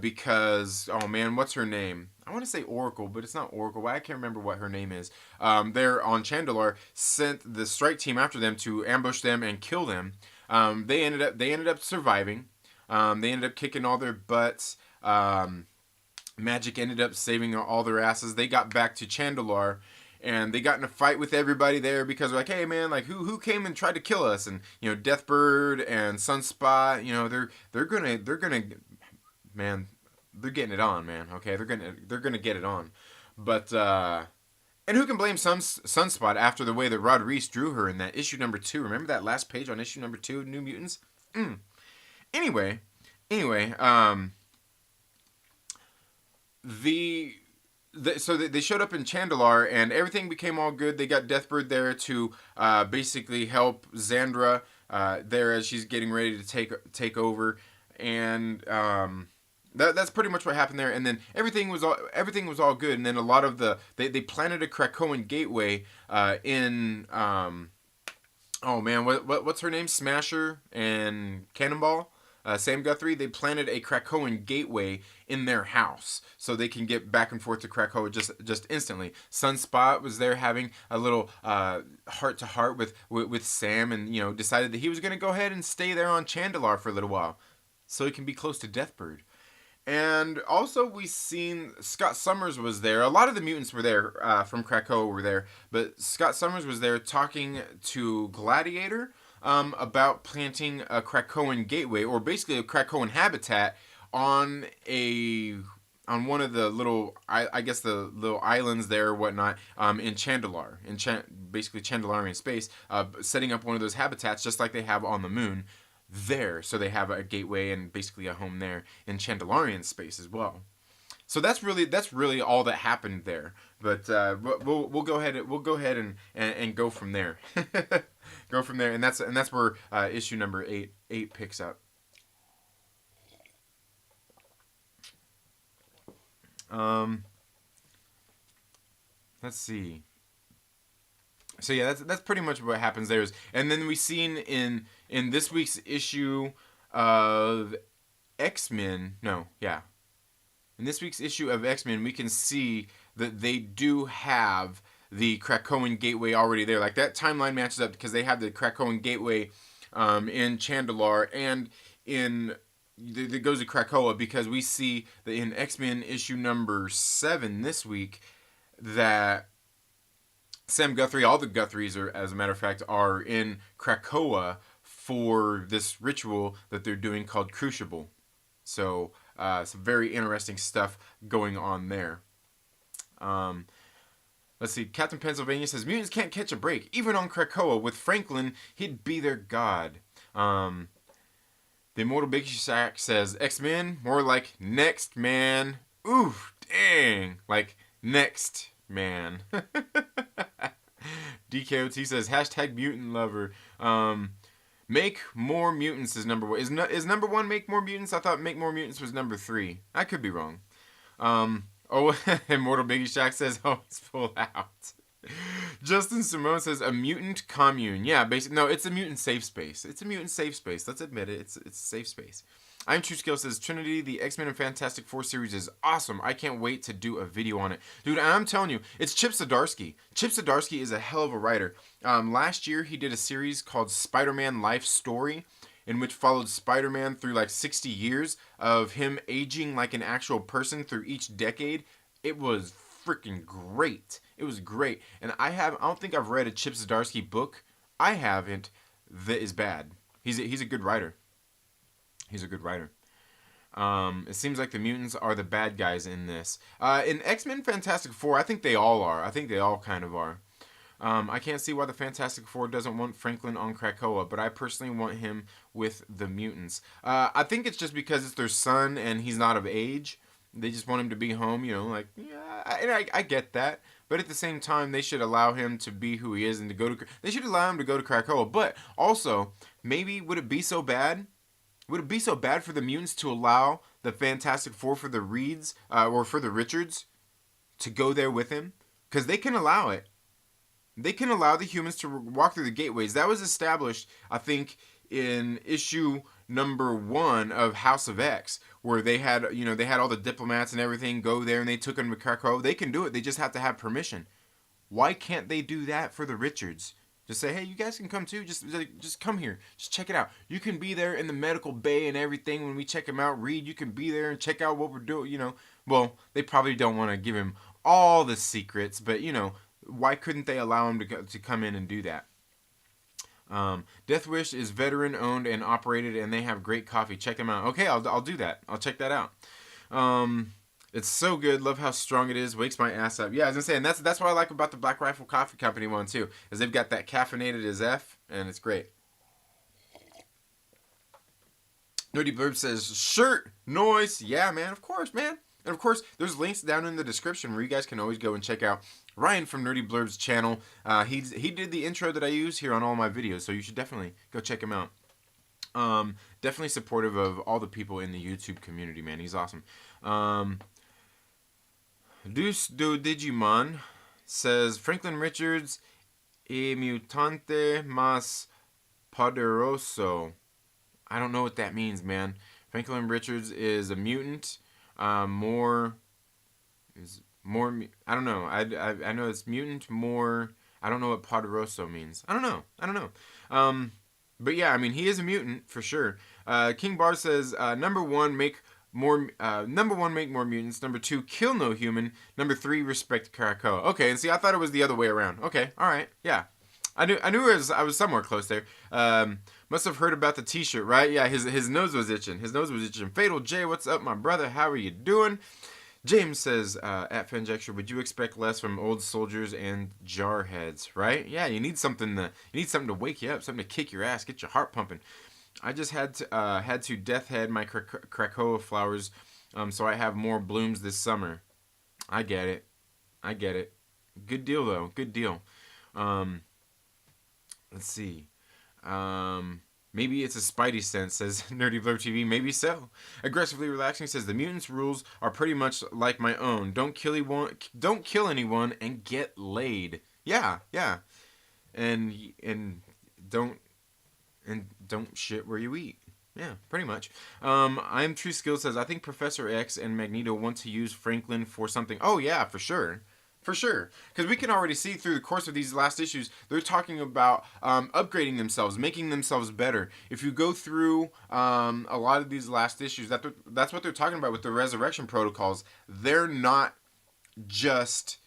because, oh man, what's her name? I want to say Oracle, but it's not Oracle. I can't remember what her name is. They're on Chandalar, sent the strike team after them to ambush them and kill them. They ended up surviving. They ended up kicking all their butts. Magic ended up saving all their asses. They got back to Chandalar, and they got in a fight with everybody there because they're like, hey man, like who came and tried to kill us? And Deathbird and Sunspot, they're gonna man, they're getting it on, man. Okay, they're gonna get it on, but and who can blame Sunspot after the way that Rod Reese drew her in that issue number 2? Remember that last page on issue number 2, New Mutants? Anyway, so they showed up in Chandalar and everything became all good. They got Deathbird there to basically help Xandra there as she's getting ready to take over, and that's pretty much what happened there. And then everything was all good. And then a lot of they planted a Krakoan gateway in oh man, what's her name? Smasher and Cannonball. Sam Guthrie, they planted a Krakoan gateway in their house so they can get back and forth to Krakoa just instantly. Sunspot was there having a little heart to heart with Sam, and decided that he was going to go ahead and stay there on Chandalar for a little while so he can be close to Deathbird. And also we seen Scott Summers was there. A lot of the mutants were there from Krakoa were there, but Scott Summers was there talking to Gladiator about planting a Krakoan gateway, or basically a Krakoan habitat on one of the little, I guess the little islands there or whatnot, in Chandalar, basically Chandalarian space, setting up one of those habitats just like they have on the moon there. So they have a gateway and basically a home there in Chandalarian space as well. So that's really all that happened there. But we'll go ahead and go from there. Go from there, and that's where issue number 8 picks up. Let's see. So yeah, that's pretty much what happens there. And then we seen in this week's issue of X-Men. No, yeah. In this week's issue of X-Men, we can see that they do have the Krakoan gateway already there. Like, that timeline matches up because they have the Krakoan gateway in Chandalar, and that goes to Krakoa, because we see that in X-Men issue number 7 this week that Sam Guthrie, all the Guthries, as a matter of fact, are in Krakoa for this ritual that they're doing called Crucible. So some very interesting stuff going on there. Let's see. Captain Pennsylvania says, mutants can't catch a break. Even on Krakoa, with Franklin, he'd be their god. The Immortal Big Shack says, X-Men, more like next man. Oof, dang. Like, next man. DKOT says, hashtag mutant lover. Make more mutants is number 1. Is number 1 make more mutants? I thought make more mutants was number 3. I could be wrong. Oh, Immortal Biggie Shack says, oh, it's full out. Justin Simone says, a mutant commune. Yeah, basically, no, it's a mutant safe space. It's a mutant safe space. Let's admit it. It's a safe space. I'm True Skill says, Trinity, the X-Men and Fantastic Four series is awesome. I can't wait to do a video on it. Dude, and I'm telling you, it's Chip Zdarsky. Chip Zdarsky is a hell of a writer. Last year, he did a series called Spider-Man Life Story, in which followed Spider-Man through like 60 years of him aging like an actual person through each decade. It was freaking great. It was great. And I don't think I've read a Chip Zdarsky book. I haven't. That is bad. He's a good writer. He's a good writer. It seems like the mutants are the bad guys in this. In X-Men Fantastic Four, I think they all are. I think they all kind of are. I can't see why the Fantastic Four doesn't want Franklin on Krakoa, but I personally want him with the mutants. I think it's just because it's their son and he's not of age. They just want him to be home, like, yeah, I get that. But at the same time, they should allow him to be who he is and they should allow him to go to Krakoa. But also, maybe would it be so bad? Would it be so bad for the mutants to allow the Fantastic Four, for the Reeds, or for the Richards, to go there with him? Because they can allow it. they can allow the humans to walk through the gateways. That was established, I think, in issue number 1 of House of X, where they had, they had all the diplomats and everything go there and they took them to Krakow. They can do it. They just have to have permission. Why can't they do that for the Richards? Just say, hey, you guys can come too. Just come here. Just check it out. You can be there in the medical bay and everything when we check him out. Reed, you can be there and check out what we're doing. Well, they probably don't want to give him all the secrets, but why couldn't they allow him to come in and do that? Death Wish is veteran owned and operated, and they have great coffee. Check them out. Okay, I'll do that. I'll check that out. It's so good. Love how strong it is. Wakes my ass up. Yeah, I was gonna say, and that's what I like about the Black Rifle Coffee Company one too, is they've got that caffeinated as F, and it's great. Nerdy Blurb says, shirt, noise. Yeah, man, of course, man. And of course, there's links down in the description where you guys can always go and check out Ryan from Nerdy Blurb's channel. He did the intro that I use here on all my videos, so you should definitely go check him out. Definitely supportive of all the people in the YouTube community, man. He's awesome. Deuce do Digimon says, Franklin Richards e mutante más poderoso. I don't know what that means, man. Franklin Richards is a mutant. More. I don't know. I know it's mutant. More. I don't know what poderoso means. I don't know. But yeah, I mean, he is a mutant for sure. King Bar says, number one, make more mutants. Number 2, kill no human. Number 3, respect Krakow. Okay, and see, I thought it was the other way around. Okay, all right, yeah. I knew I was somewhere close there. Must have heard about the T-shirt, right? Yeah, his nose was itching. Fatal J, what's up, my brother? How are you doing? James says, at Fanjecture, would you expect less from old soldiers and jarheads, right? Yeah, you need something to wake you up, something to kick your ass, get your heart pumping. I just had to death head my Krakow flowers, so I have more blooms this summer. I get it. Good deal though. Good deal. Let's see. Maybe it's a spidey sense, says Nerdy Blur TV. Maybe so. Aggressively Relaxing says the mutants' rules are pretty much like my own. Don't kill anyone, and get laid. Yeah. And don't shit where you eat. Yeah, pretty much. I'm True Skill says, I think Professor X and Magneto want to use Franklin for something. Oh yeah, for sure. Because we can already see through the course of these last issues, they're talking about upgrading themselves, making themselves better. If you go through a lot of these last issues, that's what they're talking about with the resurrection protocols. They're not just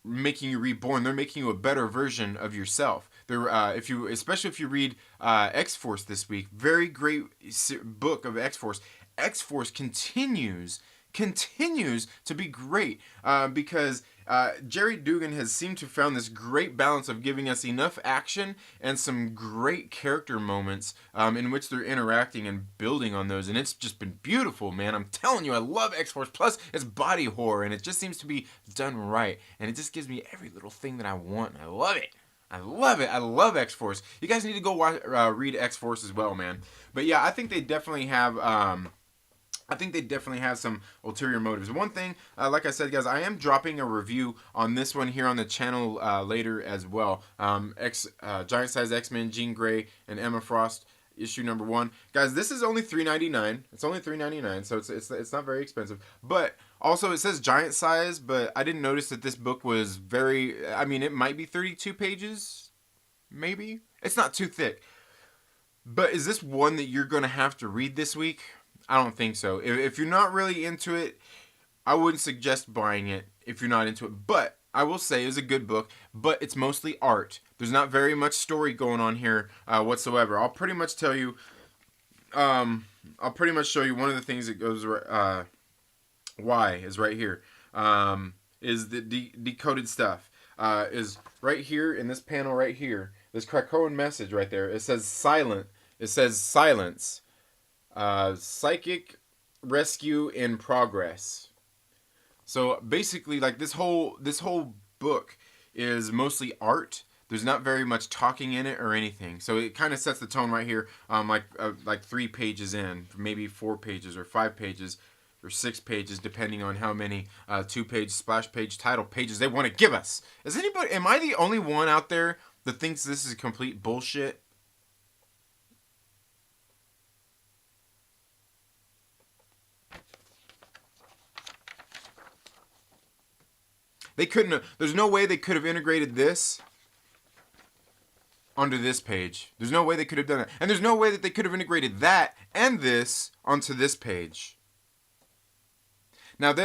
making you reborn, they're making you a better version of yourself. They're especially if you read X-Force this week, very great book of X-Force. X-Force continues to be great because Jerry Dugan has seemed to have found this great balance of giving us enough action and some great character moments in which they're interacting and building on those, and it's just been beautiful, man. I'm telling you, I love X-Force. Plus, it's body horror, and it just seems to be done right, and it just gives me every little thing that I want, and I love it. I love X-Force. You guys need to go read X-Force as well, man. But yeah, I think they definitely have some ulterior motives. One thing, like I said, guys, I am dropping a review on this one here on the channel later as well. Giant Size X-Men, Jean Grey, and Emma Frost, issue number 1. Guys, this is only $3.99. It's only $3.99, so it's not very expensive. But also, it says giant size, but I didn't notice that this book was very. I mean, it might be 32 pages, maybe. It's not too thick. But is this one that you're gonna have to read this week? I don't think so. If you're not really into it, I wouldn't suggest buying it if you're not into it. But I will say it's a good book, but it's mostly art. There's not very much story going on here whatsoever. I'll pretty much tell you. I'll pretty much show you one of the things that goes. Why is right here. Is the decoded stuff. Is right here in this panel right here. This Krakowan message right there. It says silent. It says silence. Psychic rescue in progress. So basically, like this whole book is mostly art. There's not very much talking in it or anything. So it kind of sets the tone right here. Like 3 pages in, maybe 4 pages or 5 pages. or 6 pages, depending on how many 2-page splash page title pages they want to give us. Am I the only one out there that thinks this is complete bullshit? There's no way they could have integrated this onto this page. There's no way they could have done it. And there's no way that they could have integrated that and this onto this page. Now,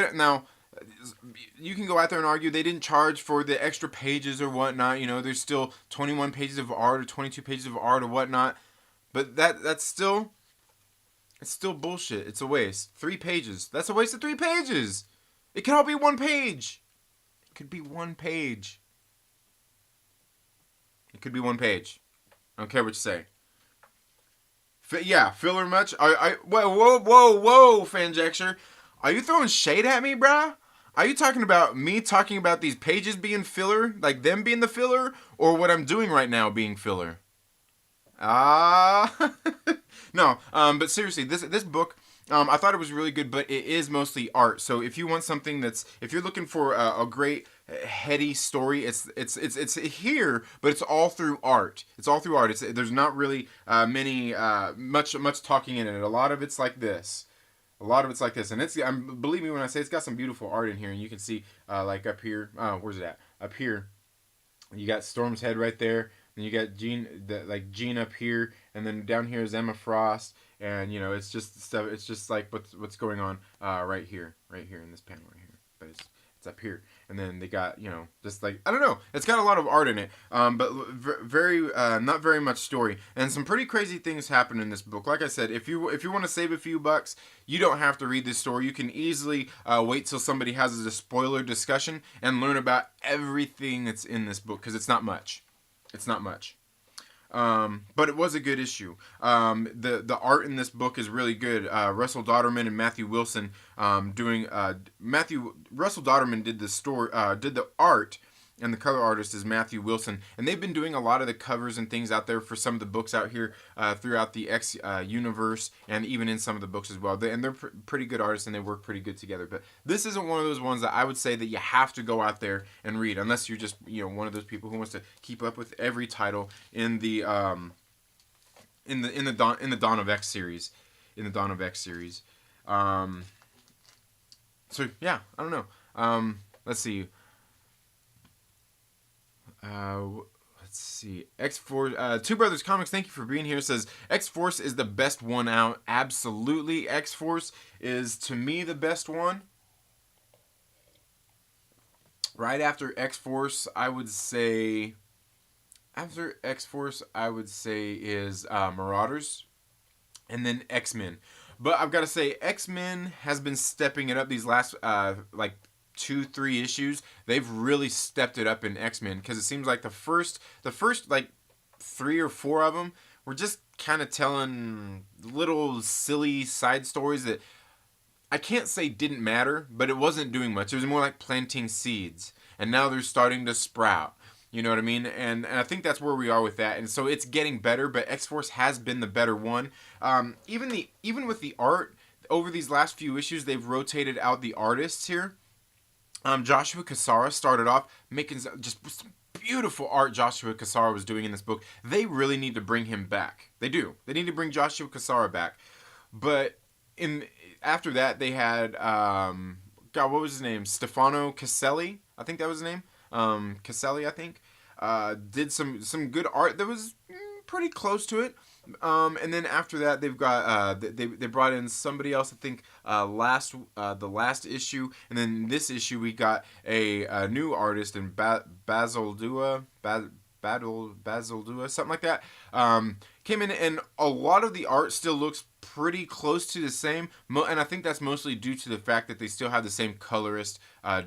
you can go out there and argue they didn't charge for the extra pages or whatnot. You know, there's still 21 pages of art or 22 pages of art or whatnot. But it's still bullshit. It's a waste. 3 pages. That's a waste of 3 pages. It can all be 1 page. It could be 1 page. It could be 1 page. I don't care what you say. Yeah, filler much? Whoa, Fanjecture. Are you throwing shade at me, bruh? Are you talking about me talking about these pages being filler? Like them being the filler? Or what I'm doing right now being filler? No, but seriously, this book, I thought it was really good, but it is mostly art. So if you want something if you're looking for a great heady story, it's here, but it's all through art. It's all through art. There's not really much talking in it. A lot of it's like this. And believe me when I say it's got some beautiful art in here, and you can see like up here. Where's it at? Up here, you got Storm's head right there. And you got Jean up here, and then down here is Emma Frost, and you know it's just stuff. It's just like what's going on right here in this panel right here. But it's up here, and then they got just like I don't know. It's got a lot of art in it, but very not very much story, and some pretty crazy things happen in this book. Like I said, if you want to save a few bucks, you don't have to read this story. You can easily wait till somebody has a spoiler discussion and learn about everything that's in this book because it's not much. It's not much. But it was a good issue. The art in this book is really good. Russell Dodderman and Matthew Wilson Russell Dodderman did the art, and the color artist is Matthew Wilson, and they've been doing a lot of the covers and things out there for some of the books out here throughout the X universe, and even in some of the books as well. They're pretty good artists, and they work pretty good together. But this isn't one of those ones that I would say that you have to go out there and read, unless you're just one of those people who wants to keep up with every title in the Dawn of X series. So yeah, I don't know. Let's see. Let's see. X-Force, Two Brothers Comics, thank you for being here. Says X-Force is the best one out. Absolutely, X-Force is to me the best one. Right after X-Force, I would say. After X-Force, I would say is Marauders, and then X-Men. But I've got to say, X-Men has been stepping it up these last 2-3 issues. They've really stepped it up in X-Men because it seems like the first like 3 or 4 of them were just kind of telling little silly side stories that I can't say didn't matter, but it wasn't doing much. It was more like planting seeds, and now they're starting to sprout. You know what I mean? And I think that's where we are with that. And so it's getting better, but X-Force has been the better one. Even with the art, over these last few issues, they've rotated out the artists here. Joshua Cassara started off making just beautiful art Joshua Cassara was doing in this book. They really need to bring him back. They do. They need to bring Joshua Cassara back. But after that, they had, what was his name? Stefano Caselli. I think that was his name. Caselli, I think, did some good art that was pretty close to it. And then after that, they've got they brought in somebody else. I think the last issue, and then this issue we got a new artist in Basil Dua, something like that. Came in, and a lot of the art still looks pretty close to the same, and I think that's mostly due to the fact that they still have the same colorist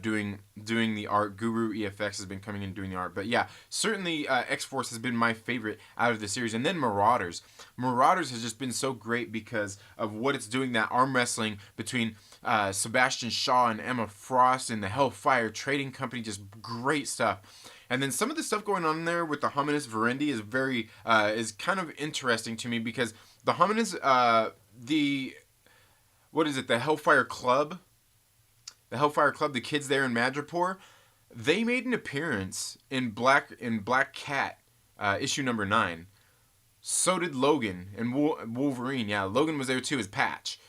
doing the art. Guru EFX has been coming in doing the art, but yeah, certainly X-Force has been my favorite out of the series. And then Marauders has just been so great because of what it's doing, that arm wrestling between Sebastian Shaw and Emma Frost and the Hellfire Trading Company, just great stuff. And then some of the stuff going on there with the Hominis Verendi is kind of interesting to me, because the Hominis, what is it? The Hellfire Club. The Hellfire Club. The kids there in Madripoor. They made an appearance in Black Cat, issue number 9. So did Logan and Wolverine. Yeah, Logan was there too as Patch.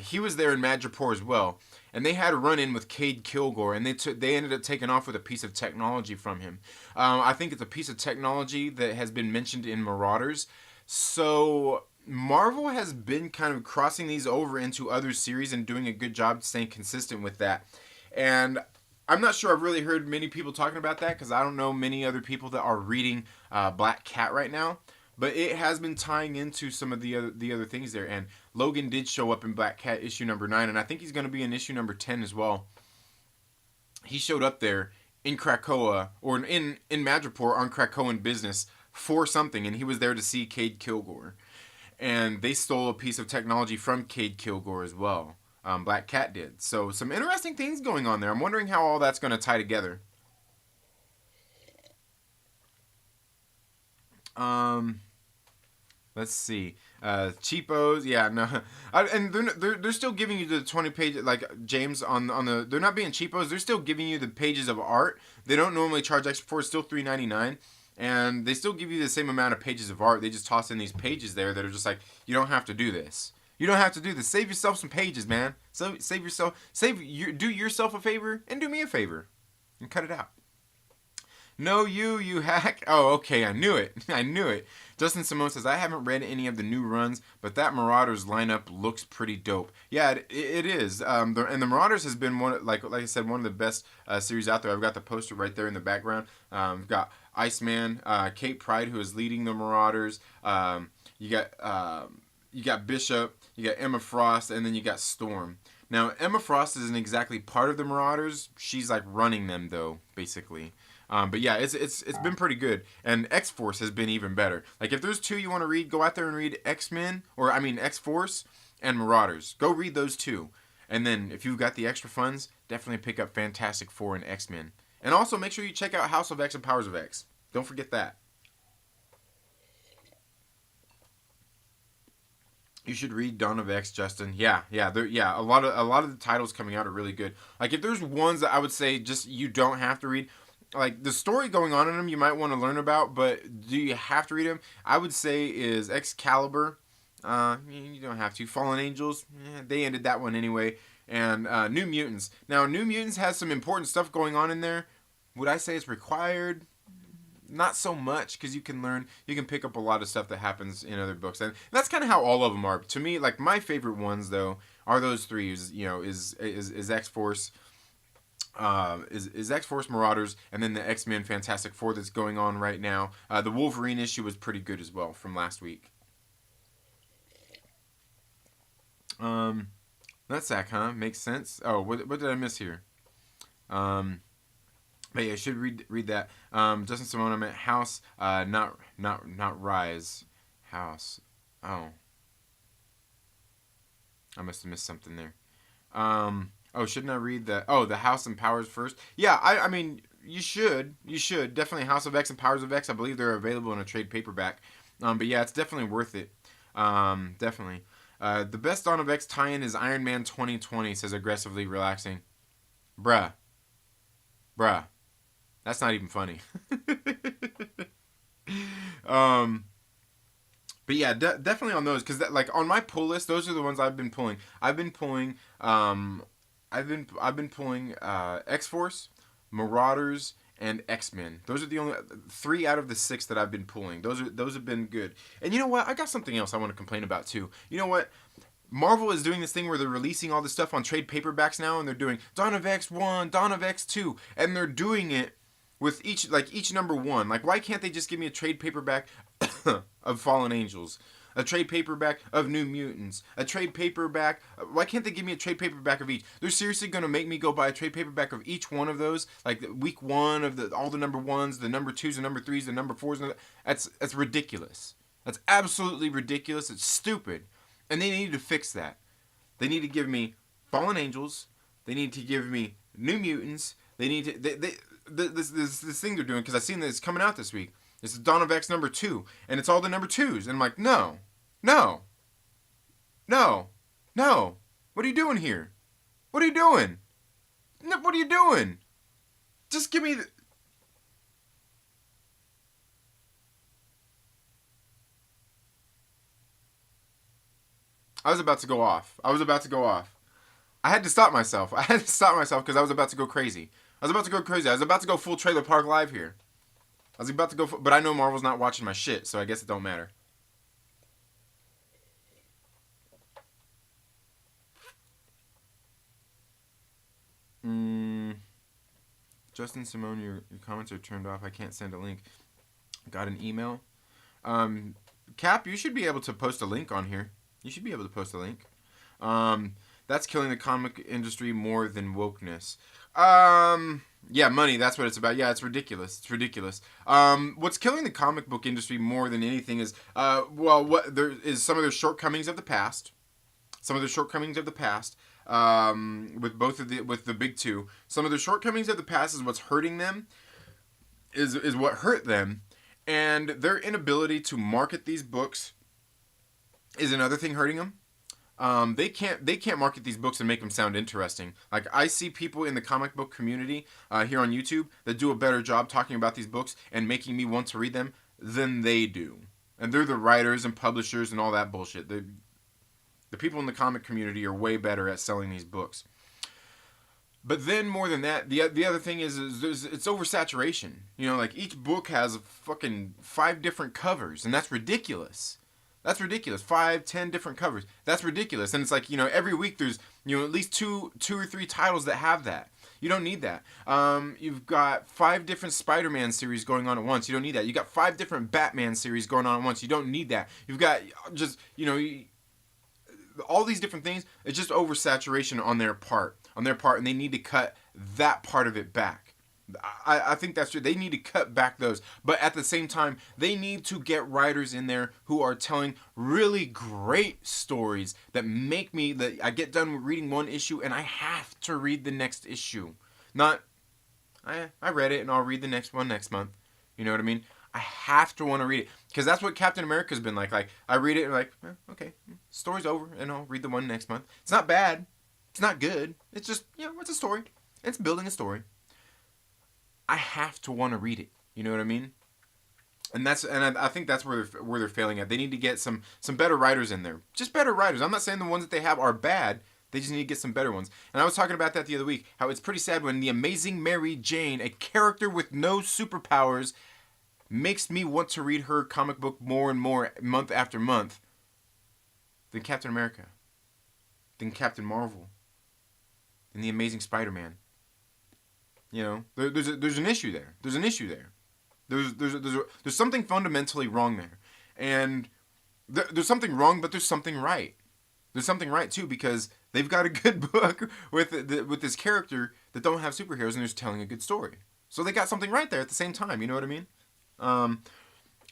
He was there in Madripoor as well. And they had a run-in with Cade Kilgore, and they ended up taking off with a piece of technology from him. I think it's a piece of technology that has been mentioned in Marauders. So Marvel has been kind of crossing these over into other series and doing a good job staying consistent with that. And I'm not sure I've really heard many people talking about that because I don't know many other people that are reading Black Cat right now. But it has been tying into some of the other things there. And Logan did show up in Black Cat issue number 9. And I think he's going to be in issue number 10 as well. He showed up there in Krakoa, or in Madripoor on Krakoan business for something. And he was there to see Cade Kilgore. And they stole a piece of technology from Cade Kilgore as well. Black Cat did. So some interesting things going on there. I'm wondering how all that's going to tie together. Let's see. Cheapos, yeah, no, and they're still giving you the 20-page, like James on the. They're not being cheapos. They're still giving you the pages of art. They don't normally charge extra for. It's still $3.99, and they still give you the same amount of pages of art. They just toss in these pages there that are just like, you don't have to do this. You don't have to do this. Save yourself some pages, man. So do yourself a favor and do me a favor, and cut it out. No, you hack. Oh, okay, I knew it. I knew it. Justin Simone says, I haven't read any of the new runs, but that Marauders lineup looks pretty dope. Yeah, it is. And the Marauders has been one, like I said, one of the best series out there. I've got the poster right there in the background. We've got Iceman, Kate Pryde, who is leading the Marauders. You got Bishop, you got Emma Frost, and then you got Storm. Now, Emma Frost isn't exactly part of the Marauders. She's like running them, though, basically. But yeah, it's been pretty good, and X-Force has been even better. Like if there's two you want to read, go out there and read X-Force and Marauders. Go read those two, and then if you've got the extra funds, definitely pick up Fantastic Four and X-Men. And also make sure you check out House of X and Powers of X. Don't forget that. You should read Dawn of X, Justin. Yeah. A lot of the titles coming out are really good. Like if there's ones that I would say just you don't have to read. Like the story going on in them you might want to learn about, but do you have to read them? I would say is Excalibur. You don't have to. Fallen Angels, they ended that one anyway. And New Mutants. Now New Mutants has some important stuff going on in there. Would I say it's required? Not so much, because you can pick up a lot of stuff that happens in other books, and that's kind of how all of them are. To me, like my favorite ones though are those three. Is X-Force. Is X-Force, Marauders, and then the X-Men Fantastic Four that's going on right now. The Wolverine issue was pretty good as well from last week. That's Zach, huh? Makes sense. Oh, what did I miss here? But yeah, I should read that. Justin Simone, I meant House, not Rise. House. Oh. I must have missed something there. Oh, shouldn't I read the House and Powers first? Yeah, I mean, you should. Definitely House of X and Powers of X. I believe they're available in a trade paperback. But yeah, it's definitely worth it. Definitely. The best Dawn of X tie-in is Iron Man 2020, says Aggressively Relaxing. Bruh. That's not even funny. But yeah, definitely on those, because like on my pull list, those are the ones I've been pulling. I've been pulling X-Force, Marauders, and X-Men. Those are the only 3 out of the 6 that I've been pulling. Those have been good. And you know what? I got something else I want to complain about too. You know what? Marvel is doing this thing where they're releasing all this stuff on trade paperbacks now, and they're doing Dawn of X1, Dawn of X2, and they're doing it with each number 1. Like, why can't they just give me a trade paperback of Fallen Angels, a trade paperback of New Mutants, a trade paperback? Why can't they give me a trade paperback of each? They're seriously gonna make me go buy a trade paperback of each one of those, like week 1 of all the number 1s, the number 2s, the number 3s, the number 4s. That's ridiculous. That's absolutely ridiculous. It's stupid, and they need to fix that. They need to give me Fallen Angels. They need to give me New Mutants. They need to this thing they're doing, because I've seen that it's coming out this week. It's the Dawn of X number 2, and it's all the number 2s, and I'm like, no, What are you doing here? What are you doing? What are you doing? Just give me the... I was about to go off. I had to stop myself. Because I was about to go crazy. I was about to go full Trailer Park Live here. I was about to go, but I know Marvel's not watching my shit, so I guess it don't matter. Justin Simone, your comments are turned off. I can't send a link. Got an email. Cap, you should be able to post a link on here. That's killing the comic industry more than wokeness. Yeah, money, that's what it's about. Yeah, it's ridiculous. What's killing the comic book industry more than anything is, what there is some of their shortcomings of the past. With the big two. Some of the shortcomings of the past is what's hurting them, is what hurt them. And their inability to market these books is another thing hurting them. They can't market these books and make them sound interesting. Like, I see people in the comic book community here on YouTube that do a better job talking about these books and making me want to read them than they do. And they're the writers and publishers and all that bullshit. The people in the comic community are way better at selling these books. But then more than that, the other thing is it's oversaturation. You know, like, each book has fucking 5 different covers, and that's ridiculous. 5, 10 different covers. That's ridiculous. And it's like, you know, every week there's, you know, at least two or three titles that have that. You don't need that. You've got 5 different Spider-Man series going on at once. You don't need that. You got 5 different Batman series going on at once. You don't need that. You've got just, you know, all these different things. It's just oversaturation on their part, and they need to cut that part of it back. I think that's true. They need to cut back those. But at the same time, they need to get writers in there who are telling really great stories that make me, that I get done reading one issue and I have to read the next issue. Not, I read it and I'll read the next one next month. You know what I mean? I have to want to read it. Because that's what Captain America's been like. Like, I read it and like, okay, story's over and I'll read the one next month. It's not bad. It's not good. It's just, you know, it's a story. It's building a story. I have to want to read it. You know what I mean? And I think that's where they're failing at. They need to get some better writers in there. Just better writers. I'm not saying the ones that they have are bad. They just need to get some better ones. And I was talking about that the other week. How it's pretty sad when the Amazing Mary Jane, a character with no superpowers, makes me want to read her comic book more and more month after month than Captain America, than Captain Marvel, than the Amazing Spider-Man. You know, there's an issue there. There's something fundamentally wrong there, and there's something wrong, but there's something right. There's something right too, because they've got a good book with this character that don't have superheroes, and they're just telling a good story. So they got something right there at the same time. You know what I mean?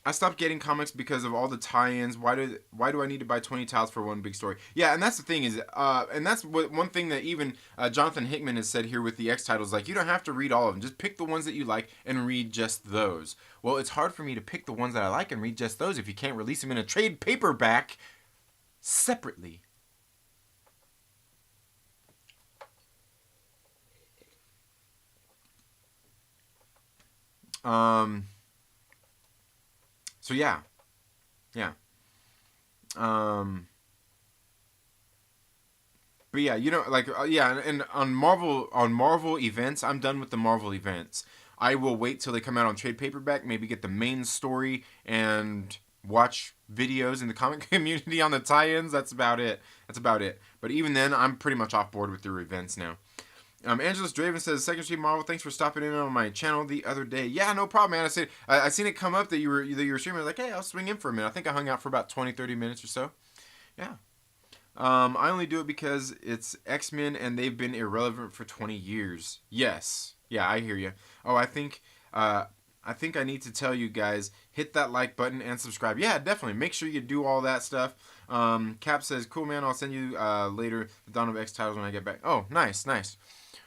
I stopped getting comics because of all the tie-ins. Why do I need to buy 20 titles for one big story? Yeah, and that's the thing is, and that's one thing that even Jonathan Hickman has said here with the X titles. Like, you don't have to read all of them. Just pick the ones that you like and read just those. Well, it's hard for me to pick the ones that I like and read just those if you can't release them in a trade paperback separately. So yeah. But yeah, you know, like, and on Marvel events, I'm done with the Marvel events. I will wait till they come out on trade paperback, maybe get the main story and watch videos in the comic community on the tie-ins. That's about it. But even then, I'm pretty much off board with their events now. Angelus Draven says, Second Street Marvel, thanks for stopping in on my channel the other day. Yeah, no problem, man. I seen it come up that you were streaming. I was like, hey, I'll swing in for a minute. I think I hung out for about 20-30 minutes or so. Yeah. I only do it because it's X-Men and they've been irrelevant for 20 years. Yes. Yeah, I hear you. Oh, I think I need to tell you guys, hit that like button and subscribe. Yeah, definitely. Make sure you do all that stuff. Cap says, cool, man. I'll send you later the Dawn of X titles when I get back. Oh, nice.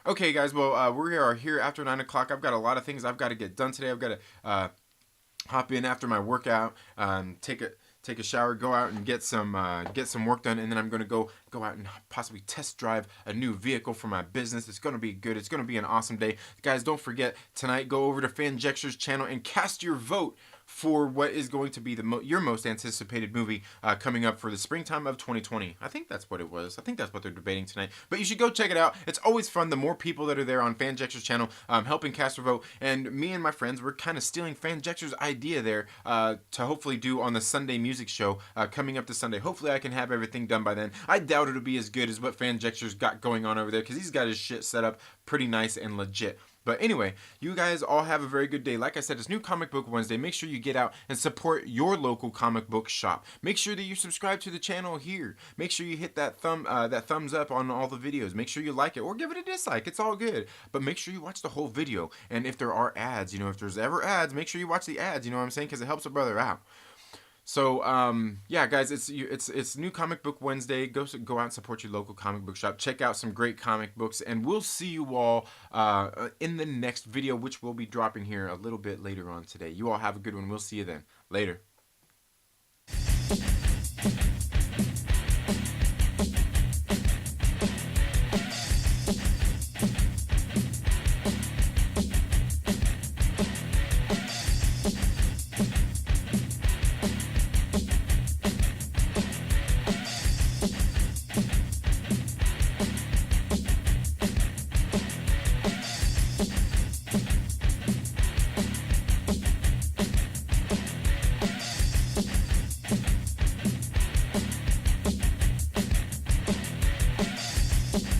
Okay, guys. Well, we are here after 9 o'clock. I've got a lot of things I've got to get done today. I've got to hop in after my workout, take a shower, go out and get some work done, and then I'm going to go go out and possibly test drive a new vehicle for my business. It's going to be good. It's going to be an awesome day. Guys, don't forget, tonight go over to Fanjexer's channel and cast your vote for what is going to be your most anticipated movie coming up for the springtime of 2020. I think that's what it was. I think that's what they're debating tonight. But you should go check it out. It's always fun. The more people that are there on Fanjexer's channel helping cast your vote. And me and my friends, we're kind of stealing Fanjexer's idea there to hopefully do on the Sunday music show coming up this Sunday. Hopefully I can have everything done by then. I doubt it'll be as good as what Fanjexer's got going on over there because he's got his shit set up pretty nice and legit. But anyway, you guys all have a very good day. Like I said, it's New Comic Book Wednesday. Make sure you get out and support your local comic book shop. Make sure that you subscribe to the channel here. Make sure you hit that thumbs up on all the videos. Make sure you like it or give it a dislike. It's all good. But make sure you watch the whole video. And if there are ads, if there's ever ads, make sure you watch the ads. You know what I'm saying? Because it helps a brother out. So yeah, guys, it's New Comic Book Wednesday. Go out and support your local comic book shop. Check out some great comic books, and we'll see you all in the next video, which will be dropping here a little bit later on today. You all have a good one. We'll see you then. Later.